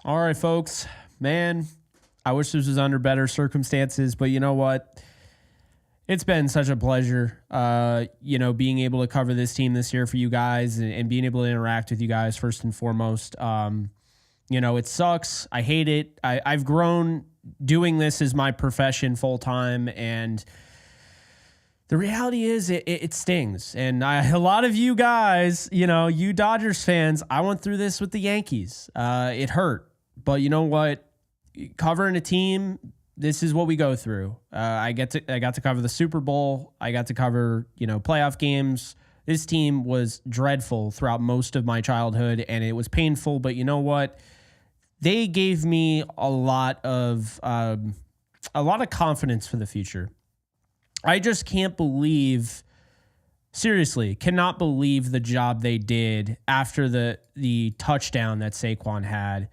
All right, folks. Man, I wish this was under better circumstances, but you know what? It's been such a pleasure, being able to cover this team this year for you guys and being able to interact with you guys first and foremost. It sucks. I hate it. I've grown doing this as my profession full time, and the reality is it stings. And a lot of you guys, you Dodgers fans, I went through this with the Yankees. It hurt. But you know what? Covering a team, this is what we go through. I got to cover the Super Bowl. I got to cover, playoff games. This team was dreadful throughout most of my childhood, and it was painful. But you know what? They gave me a lot of confidence for the future. I just cannot believe the job they did after the touchdown that Saquon had.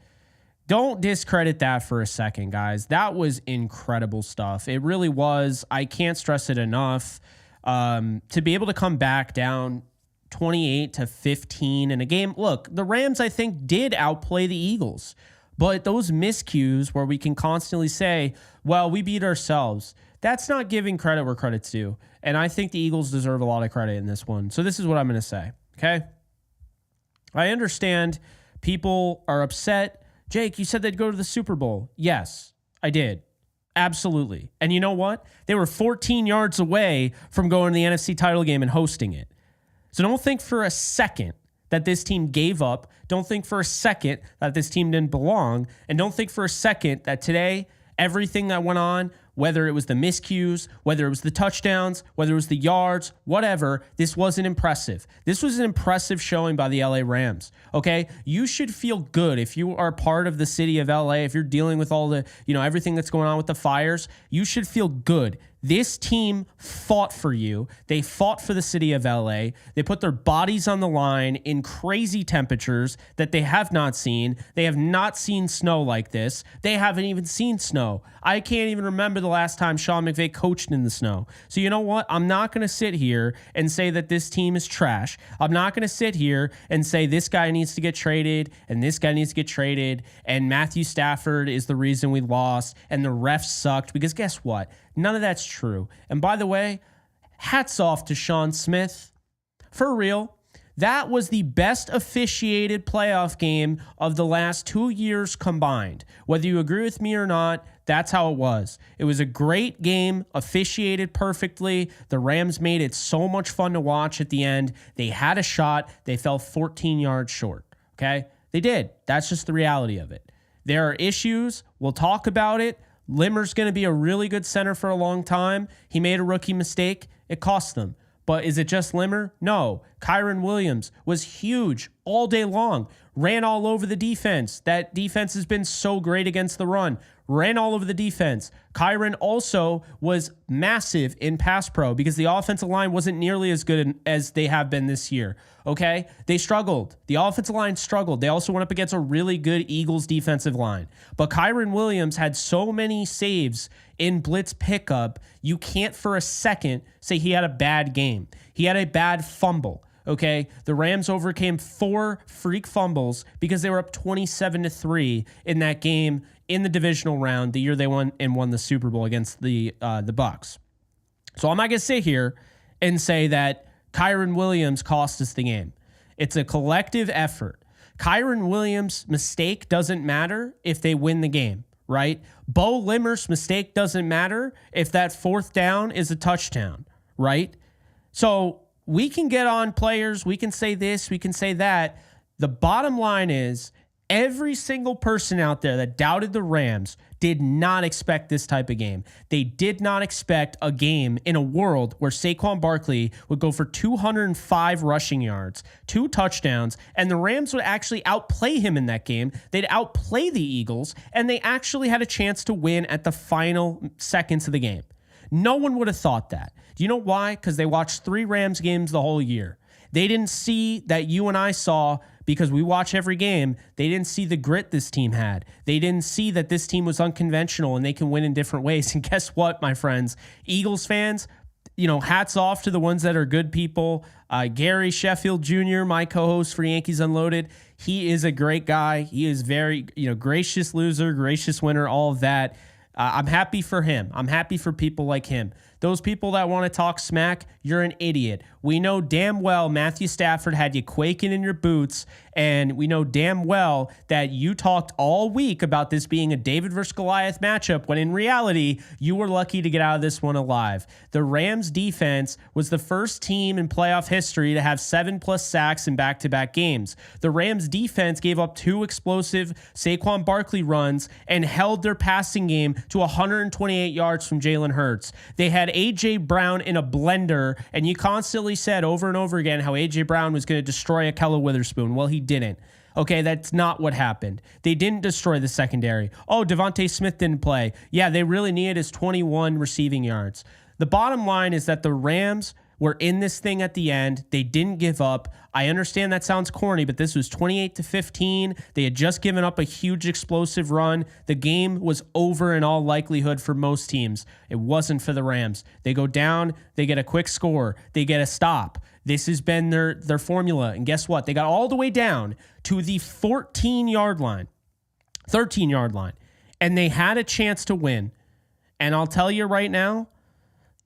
Don't discredit that for a second, guys. That was incredible stuff. It really was. I can't stress it enough. To be able to come back down 28-15 in a game. Look, the Rams, I think, did outplay the Eagles. But those miscues where we can constantly say, well, we beat ourselves, that's not giving credit where credit's due. And I think the Eagles deserve a lot of credit in this one. So this is what I'm going to say, okay? I understand people are upset. Jake, you said they'd go to the Super Bowl. Yes, I did. Absolutely. And you know what? They were 14 yards away from going to the NFC Title Game and hosting it. So don't think for a second that this team gave up. Don't think for a second that this team didn't belong. And don't think for a second that today, everything that went on, whether it was the miscues, whether it was the touchdowns, whether it was the yards, whatever, this wasn't impressive. This was an impressive showing by the LA Rams, okay? You should feel good if you are part of the city of LA, if you're dealing with all the, everything that's going on with the fires, you should feel good. This team fought for you. They fought for the city of LA. They put their bodies on the line in crazy temperatures that they have not seen. They have not seen snow like this. They haven't even seen snow. I can't even remember the last time Sean McVay coached in the snow. So you know what? I'm not going to sit here and say that this team is trash. I'm not going to sit here and say this guy needs to get traded and this guy needs to get traded and Matthew Stafford is the reason we lost and the refs sucked, because guess what? None of that's true. And by the way, hats off to Sean Smith. For real, that was the best officiated playoff game of the last 2 years combined. Whether you agree with me or not, that's how it was. It was a great game, officiated perfectly. The Rams made it so much fun to watch at the end. They had a shot. They fell 14 yards short, okay? They did. That's just the reality of it. There are issues. We'll talk about it. Limmer's going to be a really good center for a long time. He made a rookie mistake. It cost them. But is it just Limmer? No. Kyron Williams was huge all day long. Ran all over the defense. That defense has been so great against the run. Ran all over the defense. Kyron also was massive in pass pro because the offensive line wasn't nearly as good as they have been this year. Okay? They struggled. The offensive line struggled. They also went up against a really good Eagles defensive line. But Kyron Williams had so many saves in blitz pickup, you can't for a second say he had a bad game. He had a bad fumble. Okay, the Rams overcame 4 freak fumbles because they were up 27-3 in that game in the divisional round the year they won the Super Bowl against the Bucs. So I'm not going to sit here and say that Kyron Williams cost us the game. It's a collective effort. Kyron Williams' mistake doesn't matter if they win the game, right? Bo Limmer's mistake doesn't matter if that 4th down is a touchdown, right? So we can get on players. We can say this. We can say that. The bottom line is every single person out there that doubted the Rams did not expect this type of game. They did not expect a game in a world where Saquon Barkley would go for 205 rushing yards, 2 touchdowns, and the Rams would actually outplay him in that game. They'd outplay the Eagles, and they actually had a chance to win at the final seconds of the game. No one would have thought that. Do you know why? Because they watched 3 Rams games the whole year. They didn't see that you and I saw, because we watch every game. They didn't see the grit this team had. They didn't see that this team was unconventional and they can win in different ways. And guess what, my friends? Eagles fans, hats off to the ones that are good people. Gary Sheffield Jr., my co-host for Yankees Unloaded, he is a great guy. He is very, gracious loser, gracious winner, all of that. I'm happy for him. I'm happy for people like him. Those people that want to talk smack, you're an idiot. We know damn well Matthew Stafford had you quaking in your boots, and we know damn well that you talked all week about this being a David versus Goliath matchup, when in reality, you were lucky to get out of this one alive. The Rams defense was the first team in playoff history to have 7+ sacks in back-to-back games. The Rams defense gave up 2 explosive Saquon Barkley runs and held their passing game to 128 yards from Jalen Hurts. They had A.J. Brown in a blender, and you constantly said over and over again how A.J. Brown was going to destroy Ahkello Witherspoon. Well, he didn't. Okay, that's not what happened. They didn't destroy the secondary. Oh, Devontae Smith didn't play. Yeah, they really needed his 21 receiving yards. The bottom line is that the Rams were in this thing at the end. They didn't give up. I understand that sounds corny, but this was 28-15. They had just given up a huge explosive run. The game was over in all likelihood for most teams. It wasn't for the Rams. They go down, they get a quick score, they get a stop. This has been their formula. And guess what? They got all the way down to the 13-yard line, and they had a chance to win. And I'll tell you right now,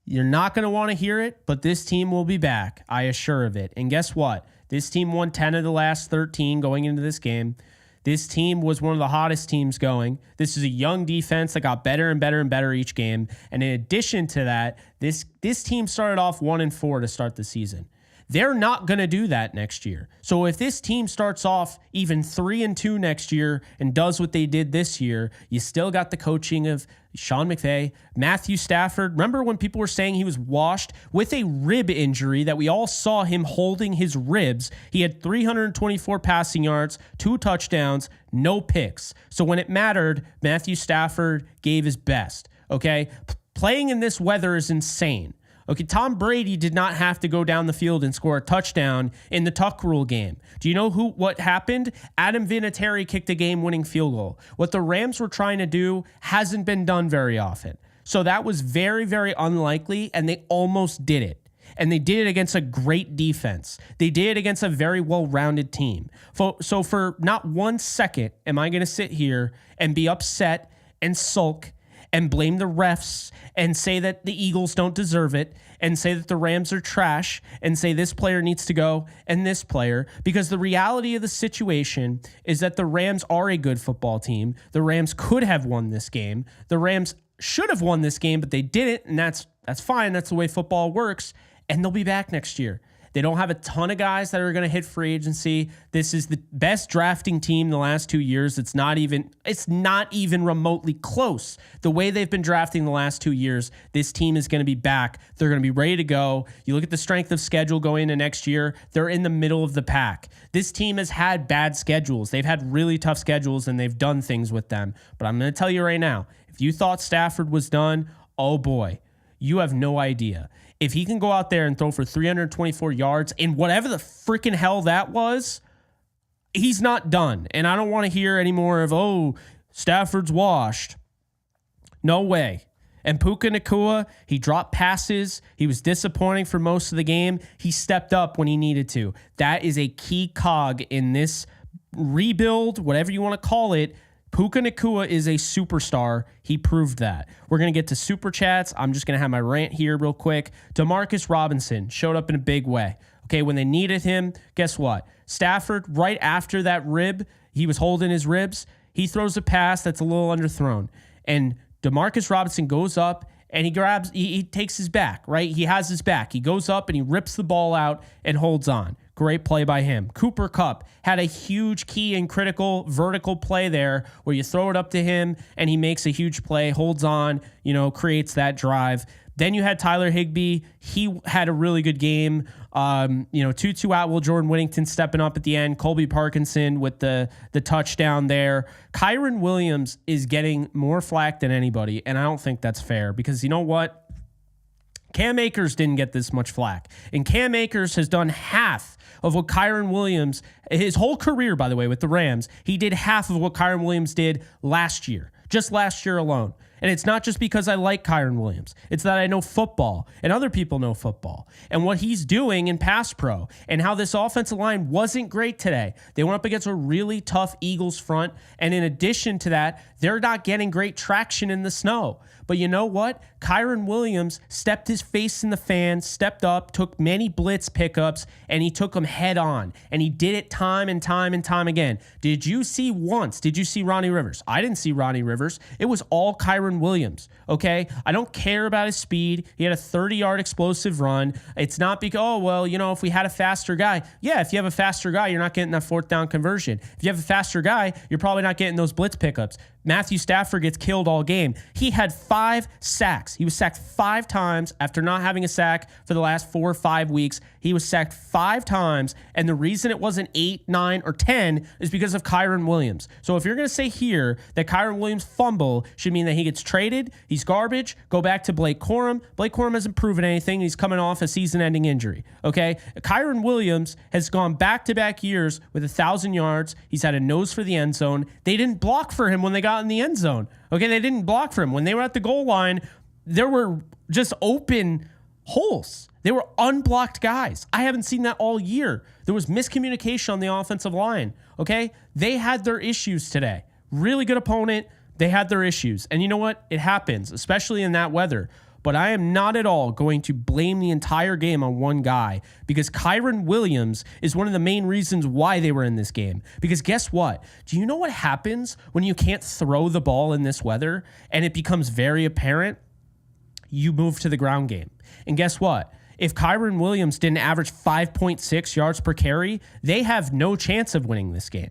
you're not going to want to hear it, but this team will be back. I assure of it. And guess what? This team won 10 of the last 13 going into this game. This team was one of the hottest teams going. This is a young defense that got better and better and better each game. And in addition to that, this team started off 1-4 to start the season. They're not going to do that next year. So if this team starts off even 3-2 next year and does what they did this year, you still got the coaching of Sean McVay, Matthew Stafford. Remember when people were saying he was washed with a rib injury that we all saw him holding his ribs? He had 324 passing yards, 2 touchdowns, no picks. So when it mattered, Matthew Stafford gave his best. Okay? Playing in this weather is insane. Okay, Tom Brady did not have to go down the field and score a touchdown in the Tuck Rule game. Do you know what happened? Adam Vinatieri kicked a game-winning field goal. What the Rams were trying to do hasn't been done very often. So that was very, very unlikely, and they almost did it. And they did it against a great defense. They did it against a very well-rounded team. So for not 1 second am I going to sit here and be upset and sulk and blame the refs and say that the Eagles don't deserve it and say that the Rams are trash and say this player needs to go and this player, because the reality of the situation is that the Rams are a good football team. The Rams could have won this game. The Rams should have won this game, but they didn't, and that's fine. That's the way football works, and they'll be back next year. They don't have a ton of guys that are going to hit free agency. This is the best drafting team the last 2 years. It's not even remotely close. The way they've been drafting the last 2 years, this team is going to be back. They're going to be ready to go. You look at the strength of schedule going into next year, they're in the middle of the pack. This team has had bad schedules. They've had really tough schedules, and they've done things with them. But I'm going to tell you right now, if you thought Stafford was done, oh boy, you have no idea. If he can go out there and throw for 324 yards in whatever the freaking hell that was, he's not done. And I don't want to hear any more of, oh, Stafford's washed. No way. And Puka Nacua, he dropped passes. He was disappointing for most of the game. He stepped up when he needed to. That is a key cog in this rebuild, whatever you want to call it. Puka Nacua is a superstar. He proved that. We're going to get to super chats. I'm just going to have my rant here real quick. Demarcus Robinson showed up in a big way. Okay, when they needed him, guess what? Stafford, right after that rib, he was holding his ribs. He throws a pass that's a little underthrown. And Demarcus Robinson goes up and he takes his back, right? He has his back. He goes up and he rips the ball out and holds on. Great play by him. Cooper Kupp had a huge key and critical vertical play there where you throw it up to him and he makes a huge play, holds on, creates that drive. Then you had Tyler Higbee. He had a really good game. Tutu Atwell, Jordan Whittington stepping up at the end. Colby Parkinson with the touchdown there. Kyron Williams is getting more flack than anybody, and I don't think that's fair because you know what? Cam Akers didn't get this much flack. And Cam Akers has done half of what Kyron Williams, his whole career, by the way, with the Rams, he did half of what Kyron Williams did last year, just last year alone. And it's not just because I like Kyron Williams. It's that I know football and other people know football and what he's doing in pass pro and how this offensive line wasn't great today. They went up against a really tough Eagles front. And in addition to that, they're not getting great traction in the snow. But you know what? Kyron Williams stepped his face in the fan, stepped up, took many blitz pickups, and he took them head on. And he did it time and time and time again. Did you see Ronnie Rivers? I didn't see Ronnie Rivers. It was all Kyron Williams, okay? I don't care about his speed. He had a 30-yard explosive run. It's not because, if we had a faster guy. Yeah, if you have a faster guy, you're not getting that fourth down conversion. If you have a faster guy, you're probably not getting those blitz pickups. Matthew Stafford gets killed all game. He had 5 sacks. He was sacked 5 times after not having a sack for the last 4 or 5 weeks. He was sacked 5 times, and the reason it wasn't 8, 9, or 10 is because of Kyron Williams. So if you're going to say here that Kyron Williams' fumble should mean that he gets traded, he's garbage, go back to Blake Corum. Blake Corum hasn't proven anything. He's coming off a season-ending injury, okay? Kyron Williams has gone back-to-back years with 1,000 yards. He's had a nose for the end zone. They didn't block for him when they got in the end zone. Okay, they didn't block for him. When they were at the goal line, there were just open holes. They were unblocked guys. I haven't seen that all year. There was miscommunication on the offensive line. Okay, they had their issues today. Really good opponent. They had their issues. And you know what? It happens, especially in that weather. But I am not at all going to blame the entire game on one guy because Kyron Williams is one of the main reasons why they were in this game. Because guess what? Do you know what happens when you can't throw the ball in this weather and it becomes very apparent? You move to the ground game. And guess what? If Kyron Williams didn't average 5.6 yards per carry, they have no chance of winning this game.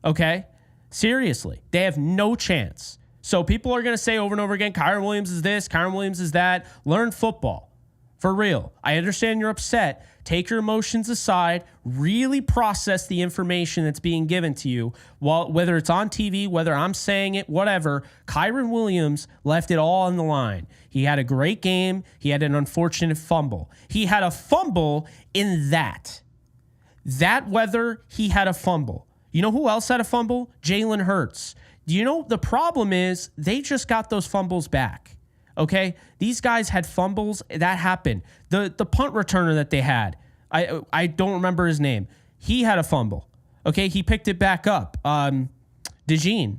Okay? Seriously. They have no chance. So people are going to say over and over again, Kyron Williams is this, Kyron Williams is that. Learn football. For real. I understand you're upset. Take your emotions aside. Really process the information that's being given to you. Whether it's on TV, whether I'm saying it, whatever. Kyron Williams left it all on the line. He had a great game. He had an unfortunate fumble. He had a fumble in that. That weather, he had a fumble. You know who else had a fumble? Jalen Hurts. Do you know the problem is they just got those fumbles back, okay? These guys had fumbles. That happened. The punt returner that they had, I don't remember his name. He had a fumble, okay? He picked it back up. DeJean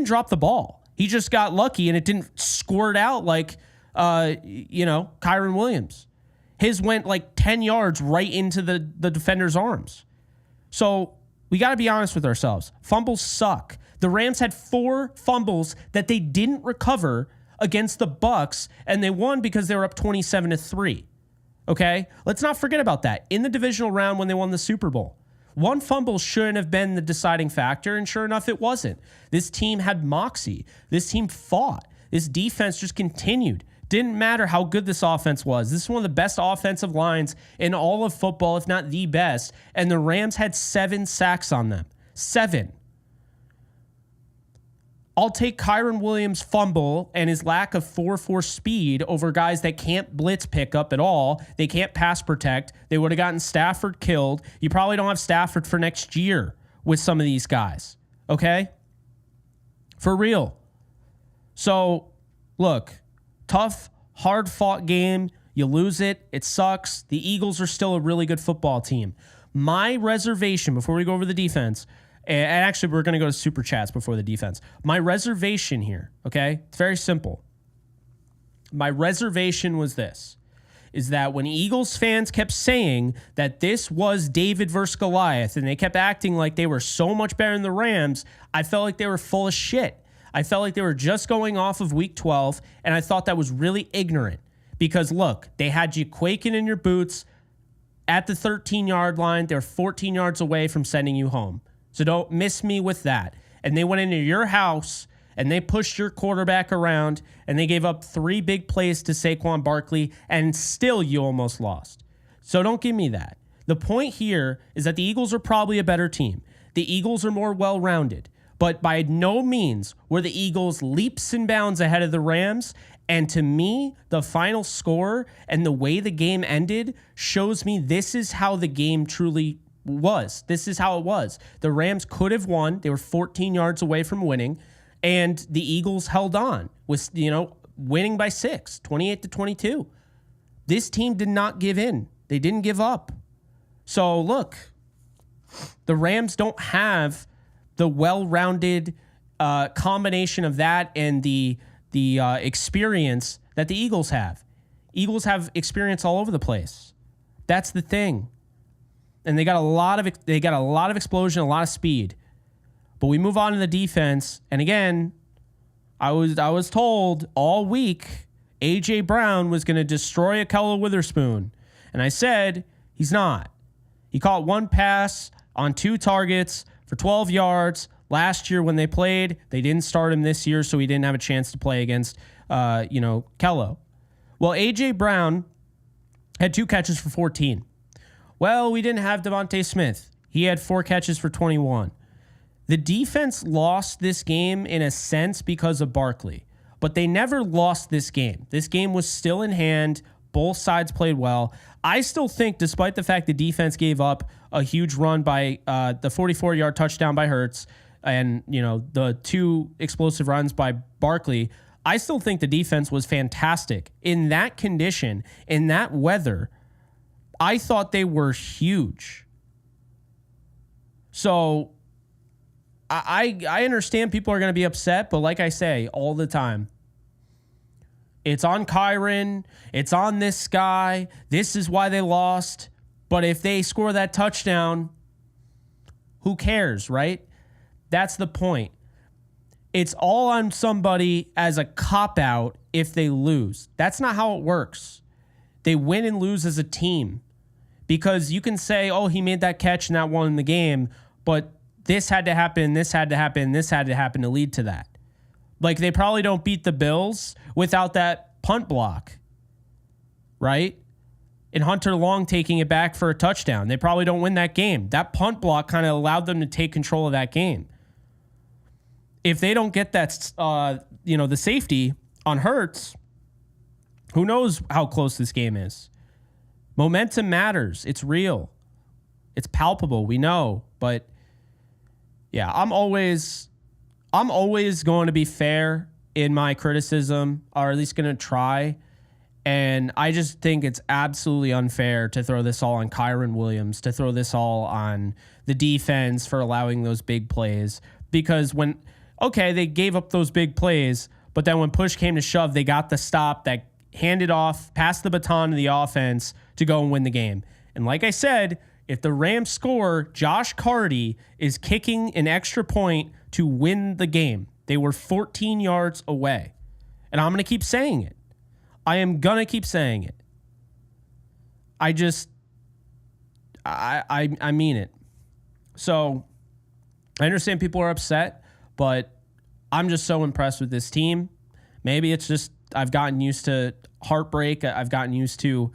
dropped the ball. He just got lucky, and it didn't squirt out like, Kyron Williams. His went like 10 yards right into the defender's arms. So we got to be honest with ourselves. Fumbles suck. The Rams had 4 fumbles that they didn't recover against the Bucs, and they won because they were up 27-3. Okay? Let's not forget about that. In the divisional round when they won the Super Bowl, 1 fumble shouldn't have been the deciding factor, and sure enough, it wasn't. This team had moxie. This team fought. This defense just continued. Didn't matter how good this offense was. This is one of the best offensive lines in all of football, if not the best, and the Rams had 7 sacks on them. 7. I'll take Kyron Williams' fumble and his lack of 4.4 speed over guys that can't blitz pick up at all. They can't pass protect. They would have gotten Stafford killed. You probably don't have Stafford for next year with some of these guys. Okay? For real. So, look, tough, hard-fought game. You lose it. It sucks. The Eagles are still a really good football team. My reservation, before we go over the defense, and actually, we're going to go to Super Chats before the defense. My reservation here, okay? It's very simple. My reservation was this, is that when Eagles fans kept saying that this was David versus Goliath, and they kept acting like they were so much better than the Rams, I felt like they were full of shit. I felt like they were just going off of Week 12, and I thought that was really ignorant. Because, look, they had you quaking in your boots at the 13-yard line. They're 14 yards away from sending you home. So don't miss me with that. And they went into your house and they pushed your quarterback around and they gave up 3 big plays to Saquon Barkley and still you almost lost. So don't give me that. The point here is that the Eagles are probably a better team. The Eagles are more well-rounded. But by no means were the Eagles leaps and bounds ahead of the Rams. And to me, the final score and the way the game ended shows me this is how the game truly was. This is how it was. The Rams could have won. They were 14 yards away from winning. And the Eagles held on with, winning by 6, 28-22. This team did not give in. They didn't give up. So look, the Rams don't have the well-rounded combination of that and the experience that the Eagles have. Eagles have experience all over the place. That's the thing. And they got a lot of explosion, a lot of speed. But we move on to the defense, and again, I was told all week A.J. Brown was going to destroy Ahkello Witherspoon, and I said he's not. He caught one pass on 2 targets for 12 yards. Last year when they played, they didn't start him this year, so he didn't have a chance to play against Kello. Well, A.J. Brown had 2 catches for 14. Well, we didn't have Devontae Smith. He had 4 catches for 21. The defense lost this game in a sense because of Barkley, but they never lost this game. This game was still in hand. Both sides played well. I still think, despite the fact the defense gave up a huge run by the 44-yard touchdown by Hurts and, the 2 explosive runs by Barkley, I still think the defense was fantastic. In that condition, in that weather, I thought they were huge. So I understand people are going to be upset, but like I say all the time, it's on Kyron, it's on this guy, this is why they lost. But if they score that touchdown, who cares, right? That's the point. It's all on somebody as a cop-out if they lose. That's not how it works. They win and lose as a team. Because you can say, oh, he made that catch and that won the game, but this had to happen, this had to happen, this had to happen to lead to that. Like, they probably don't beat the Bills without that punt block, right? And Hunter Long taking it back for a touchdown. They probably don't win that game. That punt block kind of allowed them to take control of that game. If they don't get that, the safety on Hurts, who knows how close this game is. Momentum matters. It's real. It's palpable. We know. But yeah, I'm always going to be fair in my criticism, or at least going to try. And I just think it's absolutely unfair to throw this all on Kyron Williams, to throw this all on the defense for allowing those big plays. Because they gave up those big plays, but then when push came to shove, they got the stop that handed off, passed the baton to the offense to go and win the game. And like I said, if the Rams score, Josh Carty is kicking an extra point to win the game. They were 14 yards away. And I'm going to keep saying it. I am going to keep saying it. I mean it. So I understand people are upset, but I'm just so impressed with this team. Maybe it's just I've gotten used to heartbreak. I've gotten used to,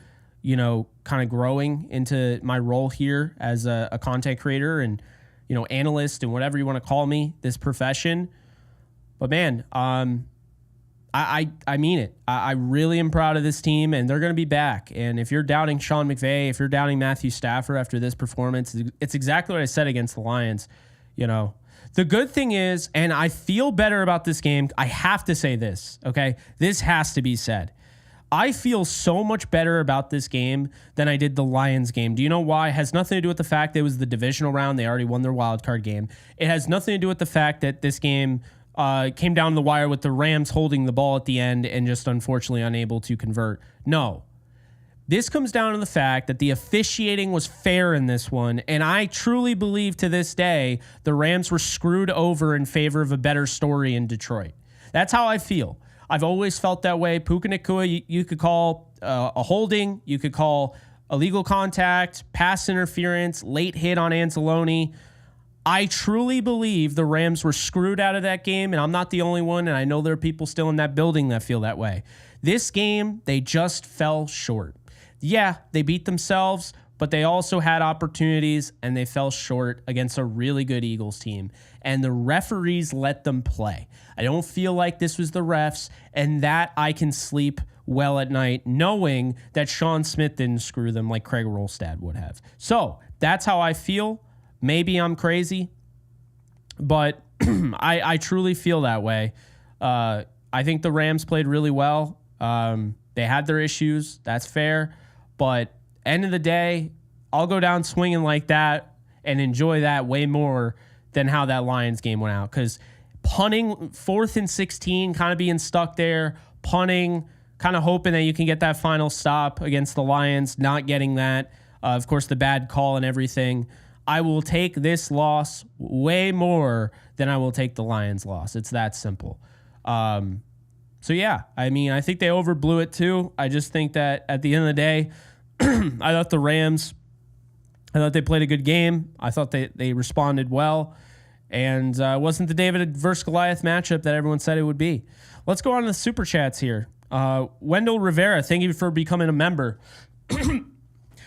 kind of growing into my role here as a content creator and, analyst and whatever you want to call me, this profession. But man, I mean it. I really am proud of this team, and they're going to be back. And if you're doubting Sean McVay, if you're doubting Matthew Stafford after this performance, it's exactly what I said against the Lions. The good thing is, and I feel better about this game, I have to say this, okay? This has to be said. I feel so much better about this game than I did the Lions game. Do you know why? It has nothing to do with the fact that it was the divisional round. They already won their wild card game. It has nothing to do with the fact that this game came down the wire with the Rams holding the ball at the end and just unfortunately unable to convert. No. This comes down to the fact that the officiating was fair in this one, and I truly believe to this day the Rams were screwed over in favor of a better story in Detroit. That's how I feel. I've always felt that way. Puka Nacua, you could call a holding, you could call illegal contact, pass interference, late hit on Anzalone. I truly believe the Rams were screwed out of that game, and I'm not the only one, and I know there are people still in that building that feel that way. This game, they just fell short. Yeah, they beat themselves, but they also had opportunities, and they fell short against a really good Eagles team. And the referees let them play. I don't feel like this was the refs, and that I can sleep well at night knowing that Sean Smith didn't screw them like Craig Rolstad would have. So that's how I feel. Maybe I'm crazy, but I truly feel that way. I think the Rams played really well. They had their issues. That's fair. But end of the day, I'll go down swinging like that and enjoy that way more than how that Lions game went out. Because punting 4th and 16, kind of being stuck there, punting, kind of hoping that you can get that final stop against the Lions, not getting that. Of course, the bad call and everything. I will take this loss way more than I will take the Lions loss. It's that simple. So, yeah, I mean, I think they overblew it too. I just think that at the end of the day, I thought the Rams, I thought they played a good game. I thought they responded well. And it wasn't the David versus Goliath matchup that everyone said it would be. Let's go on to the Super Chats here. Wendell Rivera, thank you for becoming a member.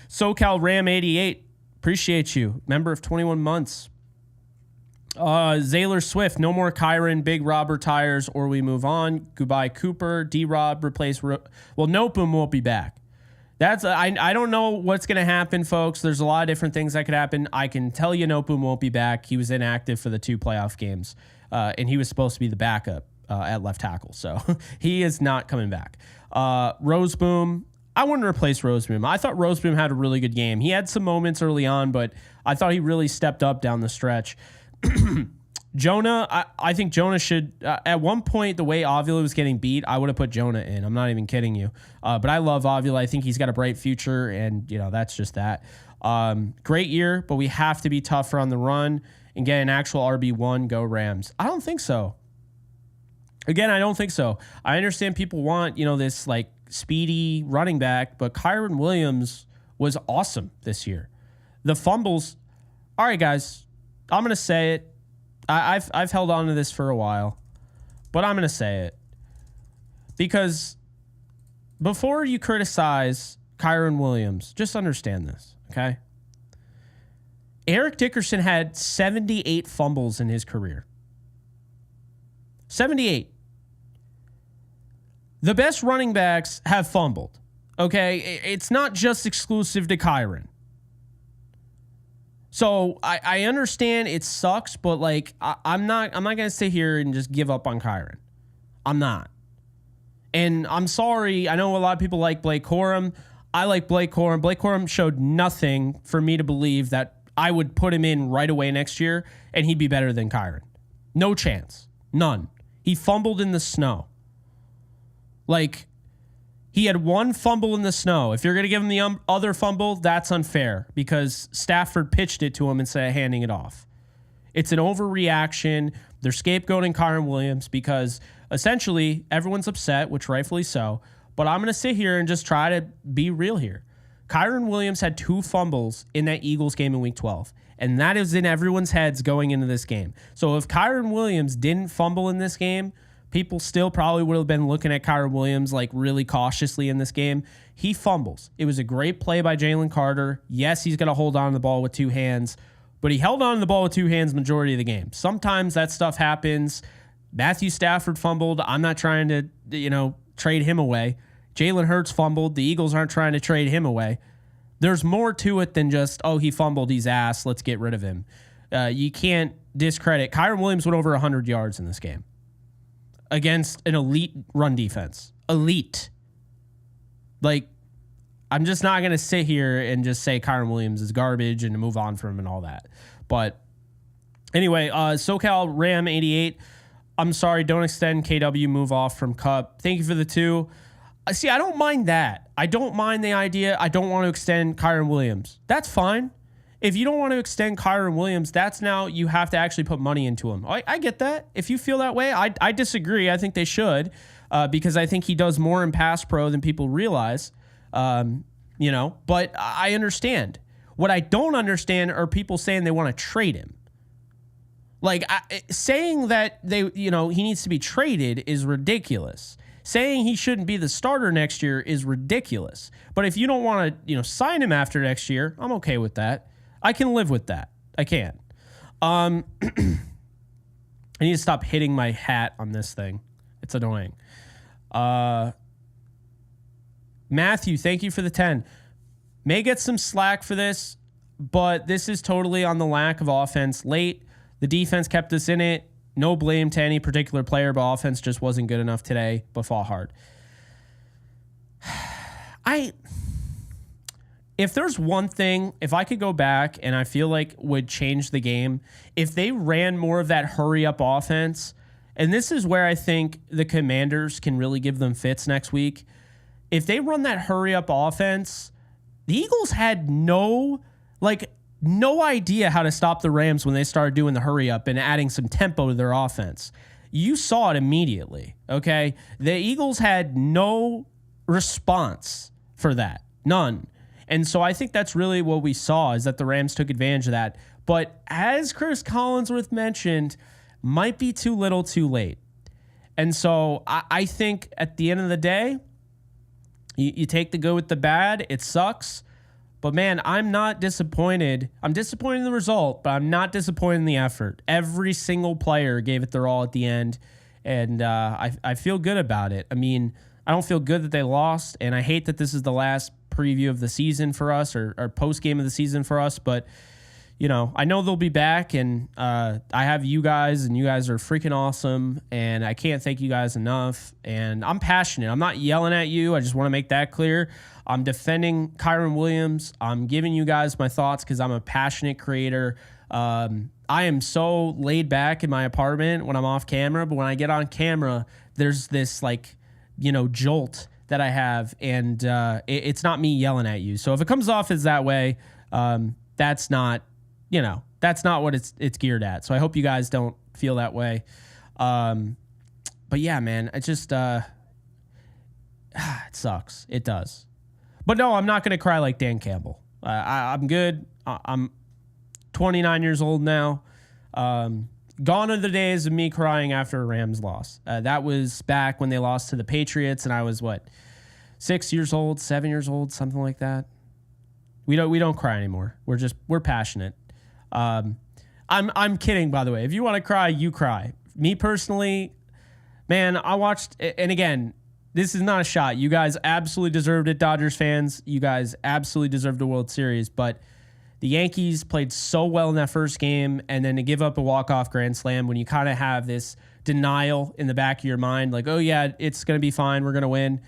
SoCal Ram 88, appreciate you. Member of 21 months. Zaylor Swift, no more Kyron, Big Rob retires or we move on. Goodbye Cooper, D-Rob replace. Well, Nopum won't be back. That's I don't know what's going to happen, folks. There's a lot of different things that could happen. I can tell you Nopum won't be back. He was inactive for the 2 playoff games, and he was supposed to be the backup at left tackle. So he is not coming back. Roseboom, I wouldn't replace Roseboom. I thought Roseboom had a really good game. He had some moments early on, but I thought he really stepped up down the stretch. Jonah, I think Jonah should, at one point, the way Avila was getting beat, I would have put Jonah in. I'm not even kidding you. But I love Avila. I think he's got a bright future, and, that's just that. Great year, but we have to be tougher on the run and get an actual RB1. Go Rams. I don't think so. Again, I don't think so. I understand people want, this, speedy running back, but Kyron Williams was awesome this year. The fumbles, all right, guys, I'm going to say it. I've held on to this for a while, but I'm going to say it. Because before you criticize Kyron Williams, just understand this, okay? Eric Dickerson had 78 fumbles in his career. 78. The best running backs have fumbled, okay? It's not just exclusive to Kyron. So I understand it sucks, but I'm not gonna sit here and just give up on Kyron. I'm not. And I'm sorry. I know a lot of people like Blake Corum. I like Blake Corum. Blake Corum showed nothing for me to believe that I would put him in right away next year and he'd be better than Kyron. No chance. None. He fumbled in the snow. He had 1 fumble in the snow. If you're going to give him the other fumble, that's unfair because Stafford pitched it to him instead of handing it off. It's an overreaction. They're scapegoating Kyron Williams because essentially everyone's upset, which rightfully so. But I'm going to sit here and just try to be real here. Kyron Williams had 2 fumbles in that Eagles game in Week 12, and that is in everyone's heads going into this game. So if Kyron Williams didn't fumble in this game, people still probably would have been looking at Kyron Williams really cautiously in this game. He fumbles. It was a great play by Jalen Carter. Yes, he's going to hold on to the ball with 2 hands, but he held on to the ball with 2 hands majority of the game. Sometimes that stuff happens. Matthew Stafford fumbled. I'm not trying to, trade him away. Jalen Hurts fumbled. The Eagles aren't trying to trade him away. There's more to it than just, he fumbled, he's ass, let's get rid of him. You can't discredit. Kyron Williams went over 100 yards in this game against an elite run defense. Elite. I'm just not going to sit here and just say Kyron Williams is garbage and to move on from him and all that. But anyway, SoCal Ram 88. I'm sorry, don't extend KW, move off from Cup. Thank you for the 2. See, I don't mind that. I don't mind the idea. I don't want to extend Kyron Williams. That's fine. If you don't want to extend Kyron Williams, that's now you have to actually put money into him. I get that. If you feel that way, I disagree. I think they should because I think he does more in pass pro than people realize, but I understand. What I don't understand are people saying they want to trade him. Saying that he needs to be traded is ridiculous. Saying he shouldn't be the starter next year is ridiculous. But if you don't want to, sign him after next year, I'm okay with that. I can live with that. I can. I need to stop hitting my hat on this thing. It's annoying. Matthew, thank you for the 10. May get some slack for this, but this is totally on the lack of offense late. The defense kept us in it. No blame to any particular player, but offense just wasn't good enough today, but fought hard. If there's one thing, if I could go back and I feel like would change the game, if they ran more of that hurry-up offense, and this is where I think the Commanders can really give them fits next week. If they run that hurry-up offense, the Eagles had no idea how to stop the Rams when they started doing the hurry-up and adding some tempo to their offense. You saw it immediately, okay? The Eagles had no response for that. None. And so I think that's really what we saw, is that the Rams took advantage of that. But as Chris Collinsworth mentioned, might be too little too late. And so I think at the end of the day, you take the good with the bad. It sucks. But man, I'm not disappointed. I'm disappointed in the result, but I'm not disappointed in the effort. Every single player gave it their all at the end. And I feel good about it. I mean, I don't feel good that they lost, and I hate that this is the last preview of the season for us, or post game of the season for us, but you know, I know they'll be back, and I have you guys, and you guys are freaking awesome, and I can't thank you guys enough. And I'm passionate. I'm not yelling at you. I just want to make that clear. I'm defending Kyron Williams. I'm giving you guys my thoughts because I'm a passionate creator. I am so laid back in my apartment when I'm off camera, but when I get on camera, there's this jolt that I have, and it's not me yelling at you. So if it comes off as that way, that's not what it's geared at. So I hope you guys don't feel that way. But yeah, man, it just it sucks. It does. But no, I'm not going to cry like Dan Campbell. I'm good. I'm 29 years old now. Gone are the days of me crying after a Rams loss. That was back when they lost to the Patriots, and I was 6 years old, 7 years old, something like that. We don't cry anymore. We're passionate. I'm kidding, by the way. If you want to cry, you cry. Me personally, man, I watched, and again, this is not a shot. You guys absolutely deserved it, Dodgers fans. You guys absolutely deserved a World Series, but the Yankees played so well in that first game, and then to give up a walk-off grand slam when you kind of have this denial in the back of your mind, like, oh yeah, it's going to be fine, we're going to win.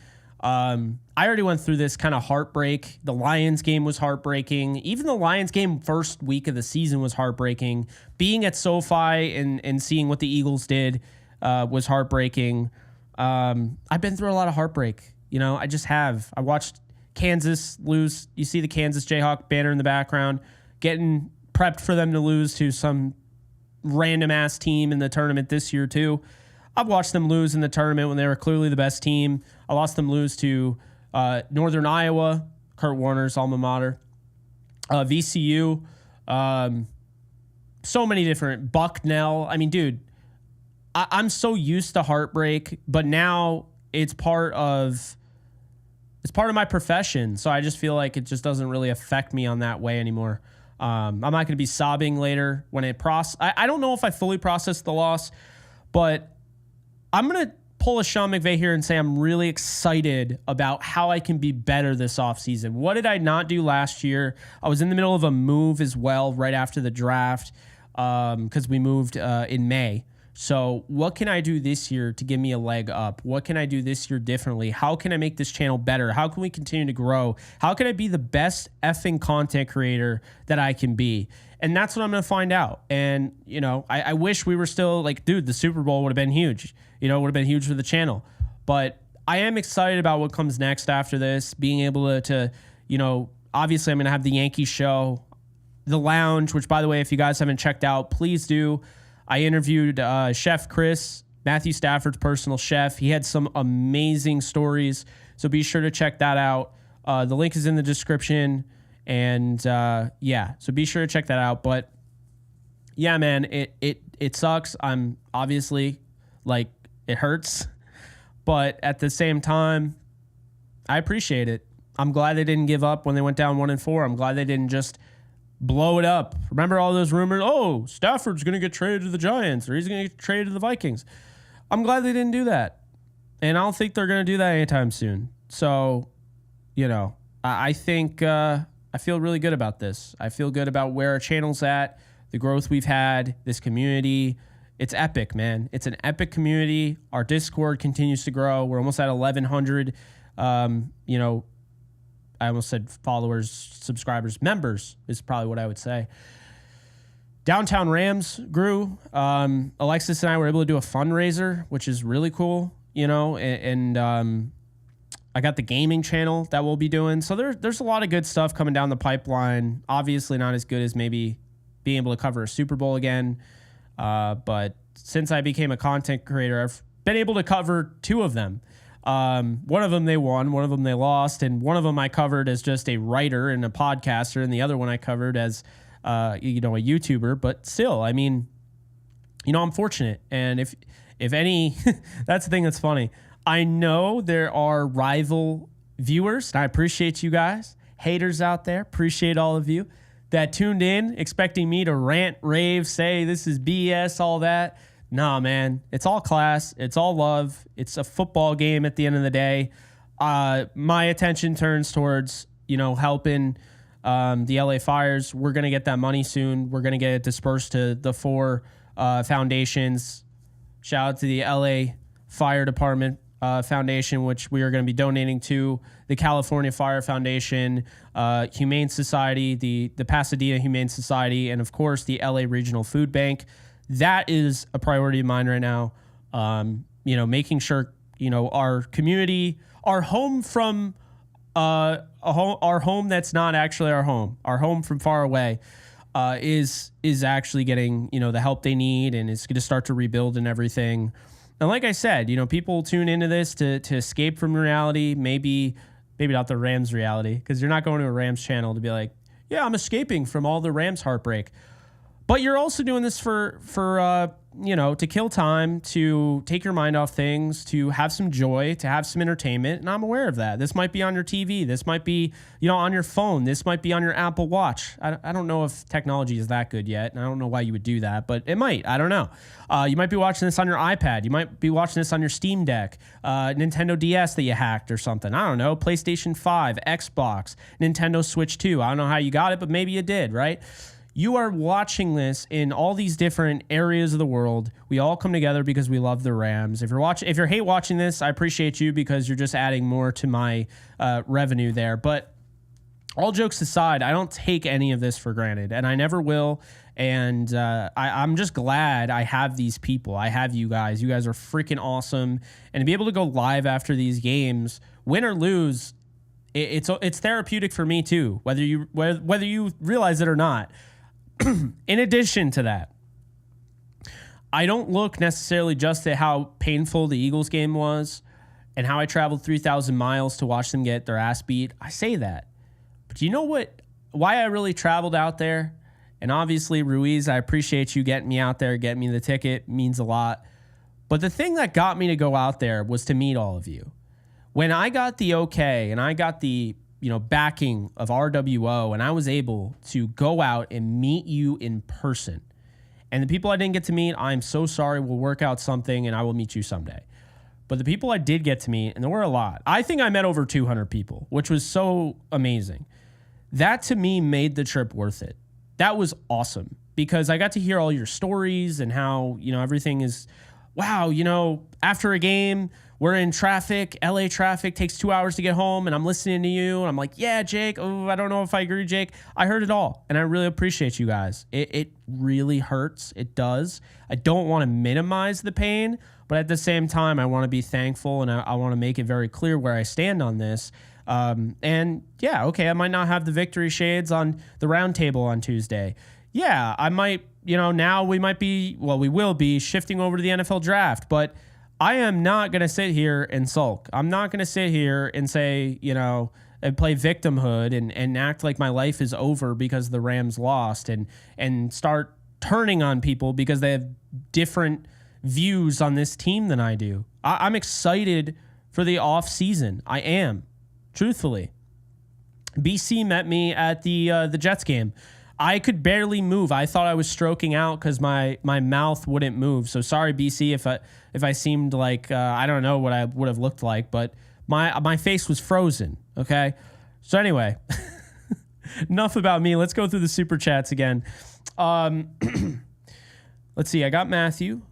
I already went through this kind of heartbreak. The Lions game was heartbreaking. Even the Lions game first week of the season was heartbreaking. Being at SoFi and seeing what the Eagles did was heartbreaking. I've been through a lot of heartbreak. I just have. I watched Kansas lose. You see the Kansas Jayhawk banner in the background, getting prepped for them to lose to some random ass team in the tournament this year too. I've watched them lose in the tournament when they were clearly the best team. I watched them lose to Northern Iowa, Kurt Warner's alma mater, VCU, so many different, Bucknell. I mean, dude, I'm so used to heartbreak, but now it's part of my profession. So I just feel like it just doesn't really affect me on that way anymore. I'm not going to be sobbing later when I don't know if I fully processed the loss, but I'm going to pull a Sean McVay here and say I'm really excited about how I can be better this offseason. What did I not do last year? I was in the middle of a move as well right after the draft because we moved in May. So what can I do this year to give me a leg up? What can I do this year differently? How can I make this channel better? How can we continue to grow? How can I be the best effing content creator that I can be? And that's what I'm going to find out. And, I wish we were still the Super Bowl would have been huge. It would have been huge for the channel. But I am excited about what comes next after this, being able to obviously I'm going to have the Yankees show, The Lounge, which, by the way, if you guys haven't checked out, please do. I interviewed Chef Chris, Matthew Stafford's personal chef. He had some amazing stories, so be sure to check that out. The link is in the description, and so be sure to check that out. But yeah, man, it sucks. I'm obviously it hurts, but at the same time, I appreciate it. I'm glad they didn't give up when they went down 1-4. I'm glad they didn't just blow it up. Remember all those rumors? Oh, Stafford's going to get traded to the Giants, or he's going to get traded to the Vikings. I'm glad they didn't do that. And I don't think they're going to do that anytime soon. So, I think I feel really good about this. I feel good about where our channel's at, the growth we've had, this community. It's epic, man. It's an epic community. Our Discord continues to grow. We're almost at 1,100. You know, I almost said followers, subscribers, members is probably what I would say. Downtown Rams grew. Alexis and I were able to do a fundraiser, which is really cool, you know, and I got the gaming channel that we'll be doing. So there's a lot of good stuff coming down the pipeline. Obviously not as good as maybe being able to cover a Super Bowl again. But since I became a content creator, I've been able to cover 2 of them. One of them they won, one of them they lost, and one of them I covered as just a writer and a podcaster, and the other one I covered as you know, a YouTuber. But still, I mean, you know, I'm fortunate. And if any, that's the thing that's funny. I know there are rival viewers, and I appreciate you guys, haters out there, appreciate all of you that tuned in expecting me to rant, rave, say this is BS, all that. Nah, man, it's all class. It's all love. It's a football game at the end of the day. My attention turns towards, you know, helping the LA Fires. We're going to get that money soon. We're going to get it dispersed to the 4 foundations. Shout out to the LA Fire Department Foundation, which we are going to be donating to the California Fire Foundation, Humane Society, the Pasadena Humane Society, and of course the LA Regional Food Bank. That is a priority of mine right now. You know, making sure, you know, our community, our home from our home that's not actually our home from far away, is actually getting, you know, the help they need, and it's going to start to rebuild and everything. And like I said, you know, people tune into this to escape from reality. Maybe not the Rams reality, because you're not going to a Rams channel to be like, yeah, I'm escaping from all the Rams heartbreak. But you're also doing this for you know, to kill time, to take your mind off things, to have some joy, to have some entertainment. And I'm aware of that. This might be on your TV. This might be, you know, on your phone. This might be on your Apple Watch. I don't know if technology is that good yet, and I don't know why you would do that, but it might. I don't know. You might be watching this on your iPad. You might be watching this on your Steam Deck, Nintendo DS that you hacked or something. I don't know. PlayStation 5, Xbox, Nintendo Switch 2. I don't know how you got it, but maybe you did, right? You are watching this in all these different areas of the world. We all come together because we love the Rams. If you hate watching this, I appreciate you, because you're just adding more to my revenue there. But all jokes aside, I don't take any of this for granted, and I never will. And I'm just glad I have these people. I have you guys. You guys are freaking awesome. And to be able to go live after these games, win or lose, it's therapeutic for me too, whether you realize it or not. In addition to that, I don't look necessarily just at how painful the Eagles game was and how I traveled 3,000 miles to watch them get their ass beat. I say that. But do you know why I really traveled out there? And obviously, Ruiz, I appreciate you getting me out there, getting me the ticket. It means a lot. But the thing that got me to go out there was to meet all of you. When I got the okay and I got the, you know, backing of RWO, and I was able to go out and meet you in person. And the people I didn't get to meet, I'm so sorry. We'll work out something and I will meet you someday. But the people I did get to meet, and there were a lot. I think I met over 200 people, which was so amazing. That to me made the trip worth it. That was awesome, because I got to hear all your stories and how, you know, everything is, wow, you know, after a game, we're in traffic. LA traffic takes 2 hours to get home, and I'm listening to you, and I'm like, yeah, Jake. Oh, I don't know if I agree, Jake. I heard it all, and I really appreciate you guys. It really hurts. It does. I don't want to minimize the pain, but at the same time, I want to be thankful, and I want to make it very clear where I stand on this. And yeah, okay, I might not have the victory shades on the round table on Tuesday. Yeah, I might, you know, now we will be shifting over to the NFL draft, but I am not going to sit here and sulk. I'm not going to sit here and say, you know, and play victimhood and act like my life is over because the Rams lost and start turning on people because they have different views on this team than I do. I'm excited for the off season. I am, truthfully. BC met me at the Jets game. I could barely move. I thought I was stroking out because my mouth wouldn't move. So sorry, BC, if I seemed like I don't know what I would have looked like, but my face was frozen. Okay. So anyway, enough about me. Let's go through the super chats again. Let's see. I got Matthew.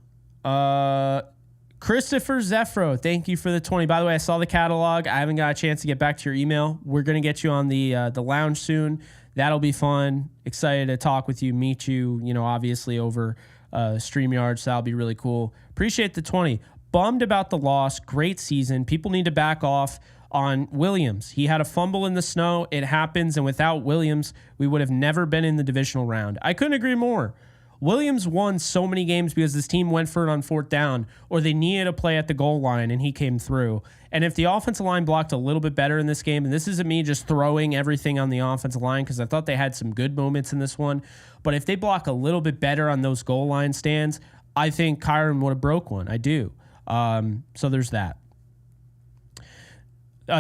Christopher Zeffro, thank you for the 20. By the way, I saw the catalog. I haven't got a chance to get back to your email. We're going to get you on the lounge soon. That'll be fun. Excited to talk with you, meet you, obviously over StreamYard, so that'll be really cool. Appreciate the 20. Bummed about the loss. Great season. People need to back off on Williams. He had a fumble in the snow. It happens, and without Williams, we would have never been in the divisional round. I couldn't agree more. Williams won so many games because this team went for it on 4th down, or they needed a play at the goal line, and he came through. And if the offensive line blocked a little bit better in this game, and this isn't me just throwing everything on the offensive line because I thought they had some good moments in this one, but if they block a little bit better on those goal line stands, I think Kyron would have broke one. I do. So there's that.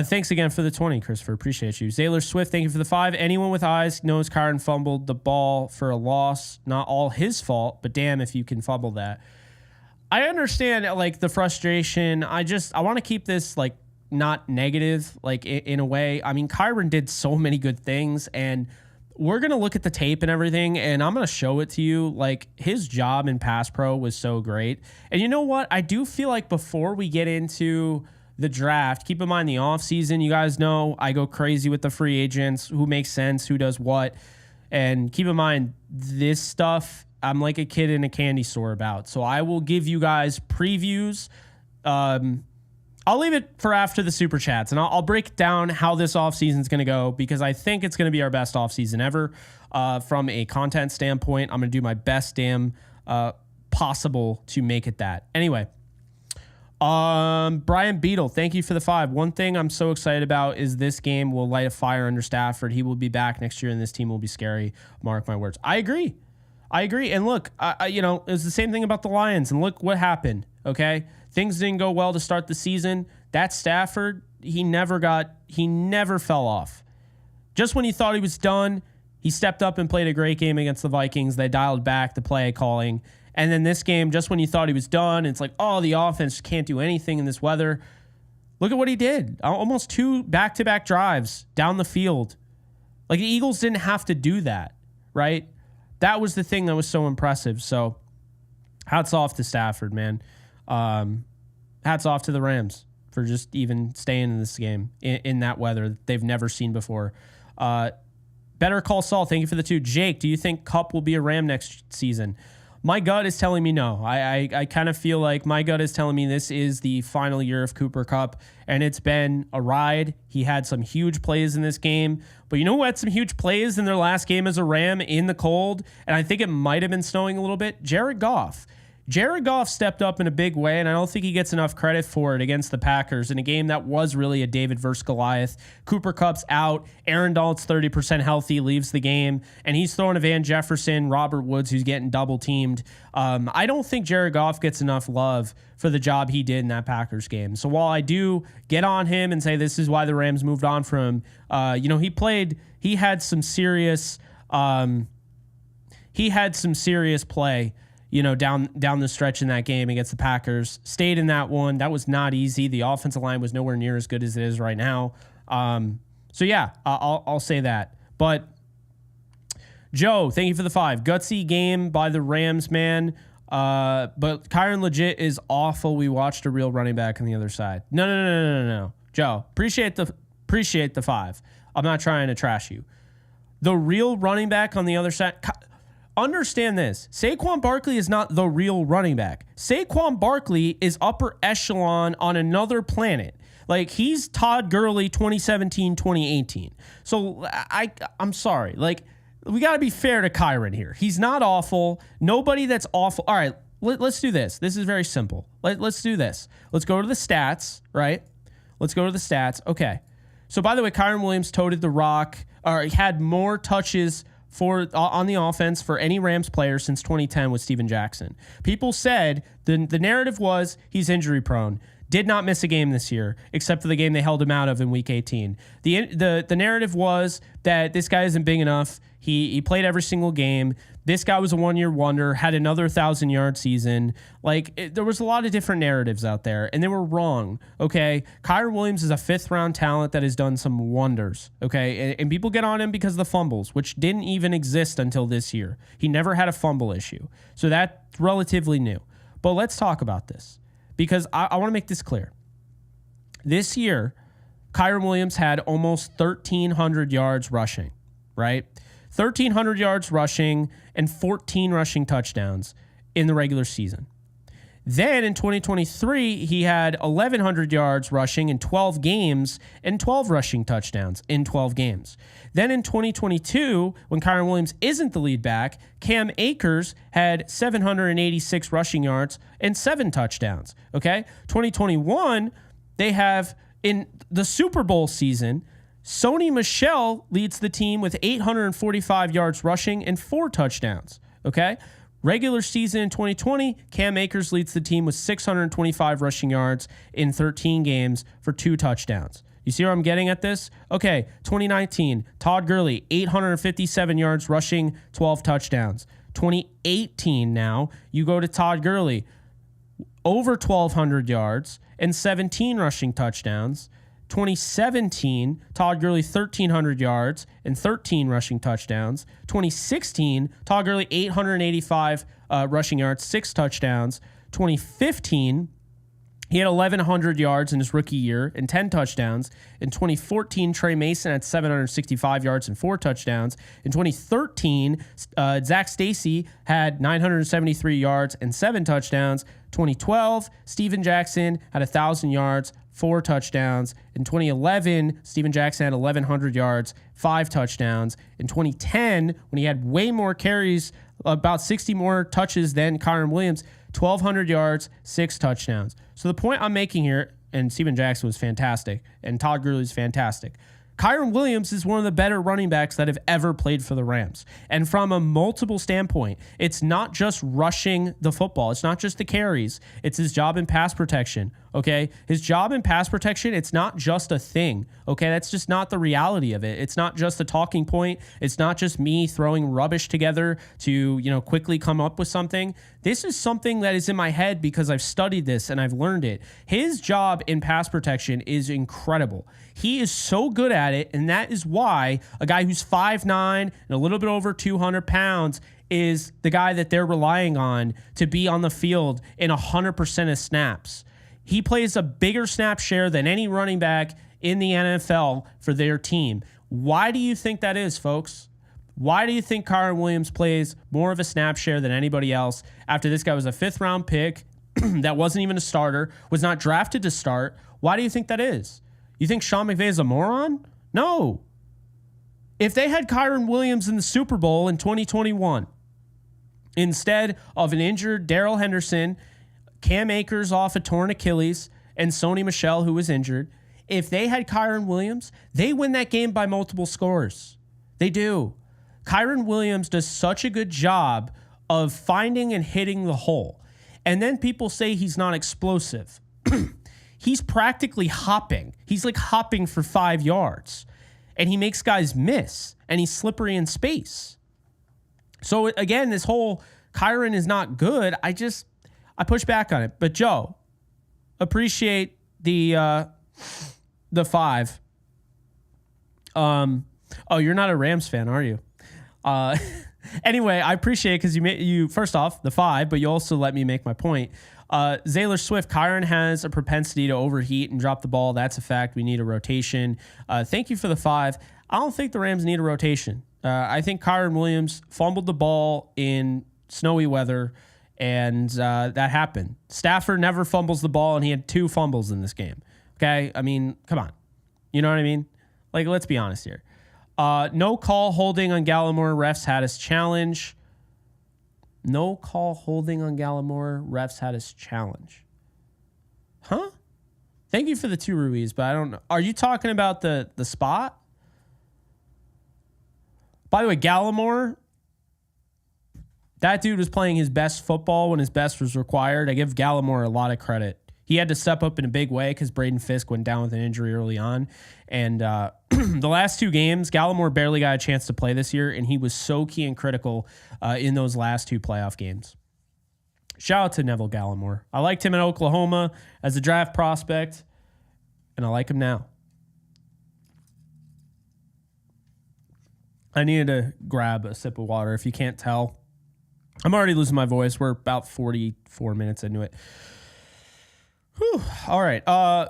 Thanks again for the 20, Christopher. Appreciate you. Zaylor Swift, thank you for the 5. Anyone with eyes knows Kyron fumbled the ball for a loss. Not all his fault, but damn if you can fumble that. I understand the frustration. I want to keep this not negative, in a way. I mean, Kyron did so many good things, and we're going to look at the tape and everything, and I'm going to show it to you. His job in pass pro was so great. And you know what? I do feel like before we get into the draft, keep in mind the offseason, you guys know I go crazy with the free agents, who makes sense, who does what. And keep in mind, this stuff, I'm like a kid in a candy store about. So I will give you guys previews. I'll leave it for after the Super Chats, and I'll break down how this offseason is going to go because I think it's going to be our best offseason ever from a content standpoint. I'm going to do my best damn possible to make it that. Anyway. Brian Beadle, thank you for the 5. One thing I'm so excited about is this game will light a fire under Stafford. He will be back next year, and this team will be scary. Mark my words. I agree. And look, it was the same thing about the Lions, and look what happened. Okay, things didn't go well to start the season. That Stafford, he never fell off. Just when you thought he was done, he stepped up and played a great game against the Vikings. They dialed back the play calling. And then this game, just when you thought he was done, it's the offense can't do anything in this weather. Look at what he did. Almost 2 back-to-back drives down the field. The Eagles didn't have to do that, right? That was the thing that was so impressive. So hats off to Stafford, man. Hats off to the Rams for just even staying in this game in that weather that they've never seen before. Better Call Saul, thank you for the 2. Jake, do you think Kupp will be a Ram next season? My gut is telling me no. I kind of feel like my gut is telling me this is the final year of Cooper Kupp, and it's been a ride. He had some huge plays in this game, but you know who had some huge plays in their last game as a Ram in the cold? And I think it might have been snowing a little bit. Jared Goff. Jared Goff stepped up in a big way, and I don't think he gets enough credit for it against the Packers in a game that was really a David versus Goliath. Cooper Kupp's out. Aaron Donald's 30% healthy, leaves the game, and he's throwing to Van Jefferson, Robert Woods, who's getting double-teamed. I don't think Jared Goff gets enough love for the job he did in that Packers game. So while I do get on him and say this is why the Rams moved on from him, he had some serious play down the stretch in that game against the Packers. Stayed in that one. That was not easy. The offensive line was nowhere near as good as it is right now. So yeah, I'll say that. But Joe, thank you for the 5. Gutsy game by the Rams, man. But Kyron legit is awful. We watched a real running back on the other side. No. Joe, appreciate the 5. I'm not trying to trash you. The real running back on the other side. Understand this. Saquon Barkley is not the real running back. Saquon Barkley is upper echelon on another planet. He's Todd Gurley 2017, 2018. So I'm sorry. We got to be fair to Kyron here. He's not awful. Nobody that's awful. All right, let's do this. This is very simple. Let's do this. Let's go to the stats, right? Let's go to the stats. Okay. So by the way, Kyron Williams toted the rock, or he had more touches on the offense for any Rams player since 2010 with Steven Jackson. People said the narrative was he's injury prone. Did not miss a game this year, except for the game they held him out of in Week 18. The narrative was that this guy isn't big enough. He played every single game. This guy was a one-year wonder, had another 1,000-yard season. There was a lot of different narratives out there, and they were wrong, okay? Kyron Williams is a 5th-round talent that has done some wonders, okay? And people get on him because of the fumbles, which didn't even exist until this year. He never had a fumble issue. So that's relatively new. But let's talk about this because I want to make this clear. This year, Kyren Williams had almost 1,300 yards rushing, right? 1,300 yards rushing and 14 rushing touchdowns in the regular season. Then in 2023, he had 1,100 yards rushing in 12 games and 12 rushing touchdowns in 12 games. Then in 2022, when Kyren Williams isn't the lead back, Cam Akers had 786 rushing yards and 7 touchdowns. Okay? 2021, they have in the Super Bowl season, Sony Michel leads the team with 845 yards rushing and 4 touchdowns. Okay? Regular season in 2020, Cam Akers leads the team with 625 rushing yards in 13 games for 2 touchdowns. You see where I'm getting at this? Okay, 2019, Todd Gurley, 857 yards rushing, 12 touchdowns. 2018 now, you go to Todd Gurley, over 1,200 yards and 17 rushing touchdowns. 2017, Todd Gurley, 1,300 yards and 13 rushing touchdowns. 2016, Todd Gurley, 885 rushing yards, 6 touchdowns. 2015, he had 1,100 yards in his rookie year and 10 touchdowns. In 2014, Trey Mason had 765 yards and 4 touchdowns. In 2013, Zach Stacy had 973 yards and 7 touchdowns. 2012, Steven Jackson had 1,000 yards, 4 touchdowns. In 2011, Steven Jackson had 1,100 yards, 5 touchdowns. In 2010, when he had way more carries, about 60 more touches than Kyren Williams, 1,200 yards, 6 touchdowns. So the point I'm making here, and Steven Jackson was fantastic, and Todd Gurley was fantastic. Kyren Williams is one of the better running backs that have ever played for the Rams. And from a multiple standpoint, it's not just rushing the football. It's not just the carries. It's his job in pass protection, okay? His job in pass protection, it's not just a thing, okay? That's just not the reality of it. It's not just a talking point. It's not just me throwing rubbish together to, quickly come up with something. This is something that is in my head because I've studied this and I've learned it. His job in pass protection is incredible. He is so good at it, and that is why a guy who's 5'9" and a little bit over 200 pounds is the guy that they're relying on to be on the field in 100% of snaps. He plays a bigger snap share than any running back in the NFL for their team. Why do you think that is, folks? Why do you think Kyren Williams plays more of a snap share than anybody else after this guy was a 5th-round pick that wasn't even a starter, was not drafted to start? Why do you think that is? You think Sean McVay is a moron? No. If they had Kyren Williams in the Super Bowl in 2021, instead of an injured Darrell Henderson, Cam Akers off a torn Achilles, and Sony Michel, who was injured, if they had Kyren Williams, they win that game by multiple scores. They do. Kyren Williams does such a good job of finding and hitting the hole. And then people say he's not explosive. He's practically hopping. He's like hopping for 5 yards. And he makes guys miss. And he's slippery in space. So again, this whole Kyren is not good. I push back on it. But Joe, appreciate the 5. Oh, you're not a Rams fan, are you? Anyway, I appreciate it because you first off the 5, but you also let me make my point. Zaylor Swift, Kyren has a propensity to overheat and drop the ball. That's a fact. We need a rotation. Thank you for the 5. I don't think the Rams need a rotation. I think Kyren Williams fumbled the ball in snowy weather, and that happened. Stafford never fumbles the ball, and he had 2 fumbles in this game. Okay? I mean, come on. You know what I mean? Like, let's be honest here. No call holding on Gallimore. Refs had us challenge. No call holding on Gallimore. Refs had us challenge. Huh? Thank you for the 2 Ruiz, but I don't know. Are you talking about the spot? By the way, Gallimore, that dude was playing his best football when his best was required. I give Gallimore a lot of credit. He had to step up in a big way because Braden Fisk went down with an injury early on. And the last 2 games, Gallimore barely got a chance to play this year, and he was so key and critical in those last 2 playoff games. Shout out to Neville Gallimore. I liked him in Oklahoma as a draft prospect, and I like him now. I needed to grab a sip of water. If you can't tell, I'm already losing my voice. We're about 44 minutes into it. Whew. All right.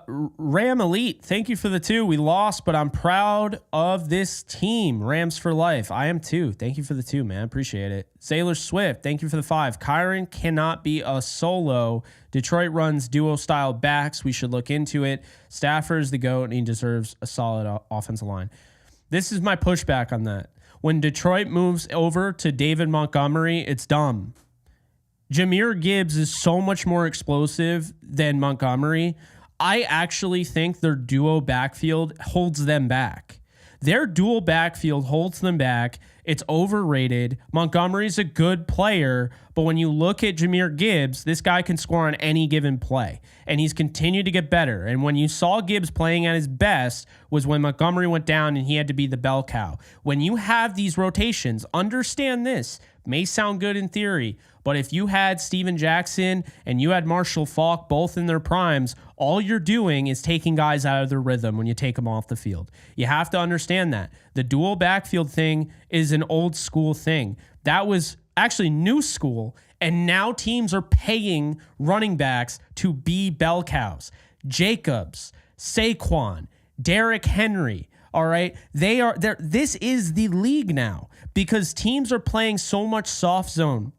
Ram Elite, thank you for the 2. We lost, but I'm proud of this team. Rams for life. I am too. Thank you for the 2, man. Appreciate it. Sailor Swift, thank you for the 5. Kyron cannot be a solo. Detroit runs duo-style backs. We should look into it. Stafford's the GOAT, and he deserves a solid offensive line. This is my pushback on that. When Detroit moves over to David Montgomery, it's dumb. Jahmyr Gibbs is so much more explosive than Montgomery. I actually think their duo backfield holds them back. Their dual backfield holds them back. It's overrated. Montgomery's a good player, but when you look at Jahmyr Gibbs, this guy can score on any given play, and he's continued to get better. And when you saw Gibbs playing at his best was when Montgomery went down and he had to be the bell cow. When you have these rotations, understand this. May sound good in theory, but if you had Steven Jackson and you had Marshall Faulk both in their primes, all you're doing is taking guys out of their rhythm when you take them off the field. You have to understand that. The dual backfield thing is an old school thing. That was actually new school, and now teams are paying running backs to be bell cows. Jacobs, Saquon, Derrick Henry, all right? They are there. This is the league now because teams are playing so much soft zone.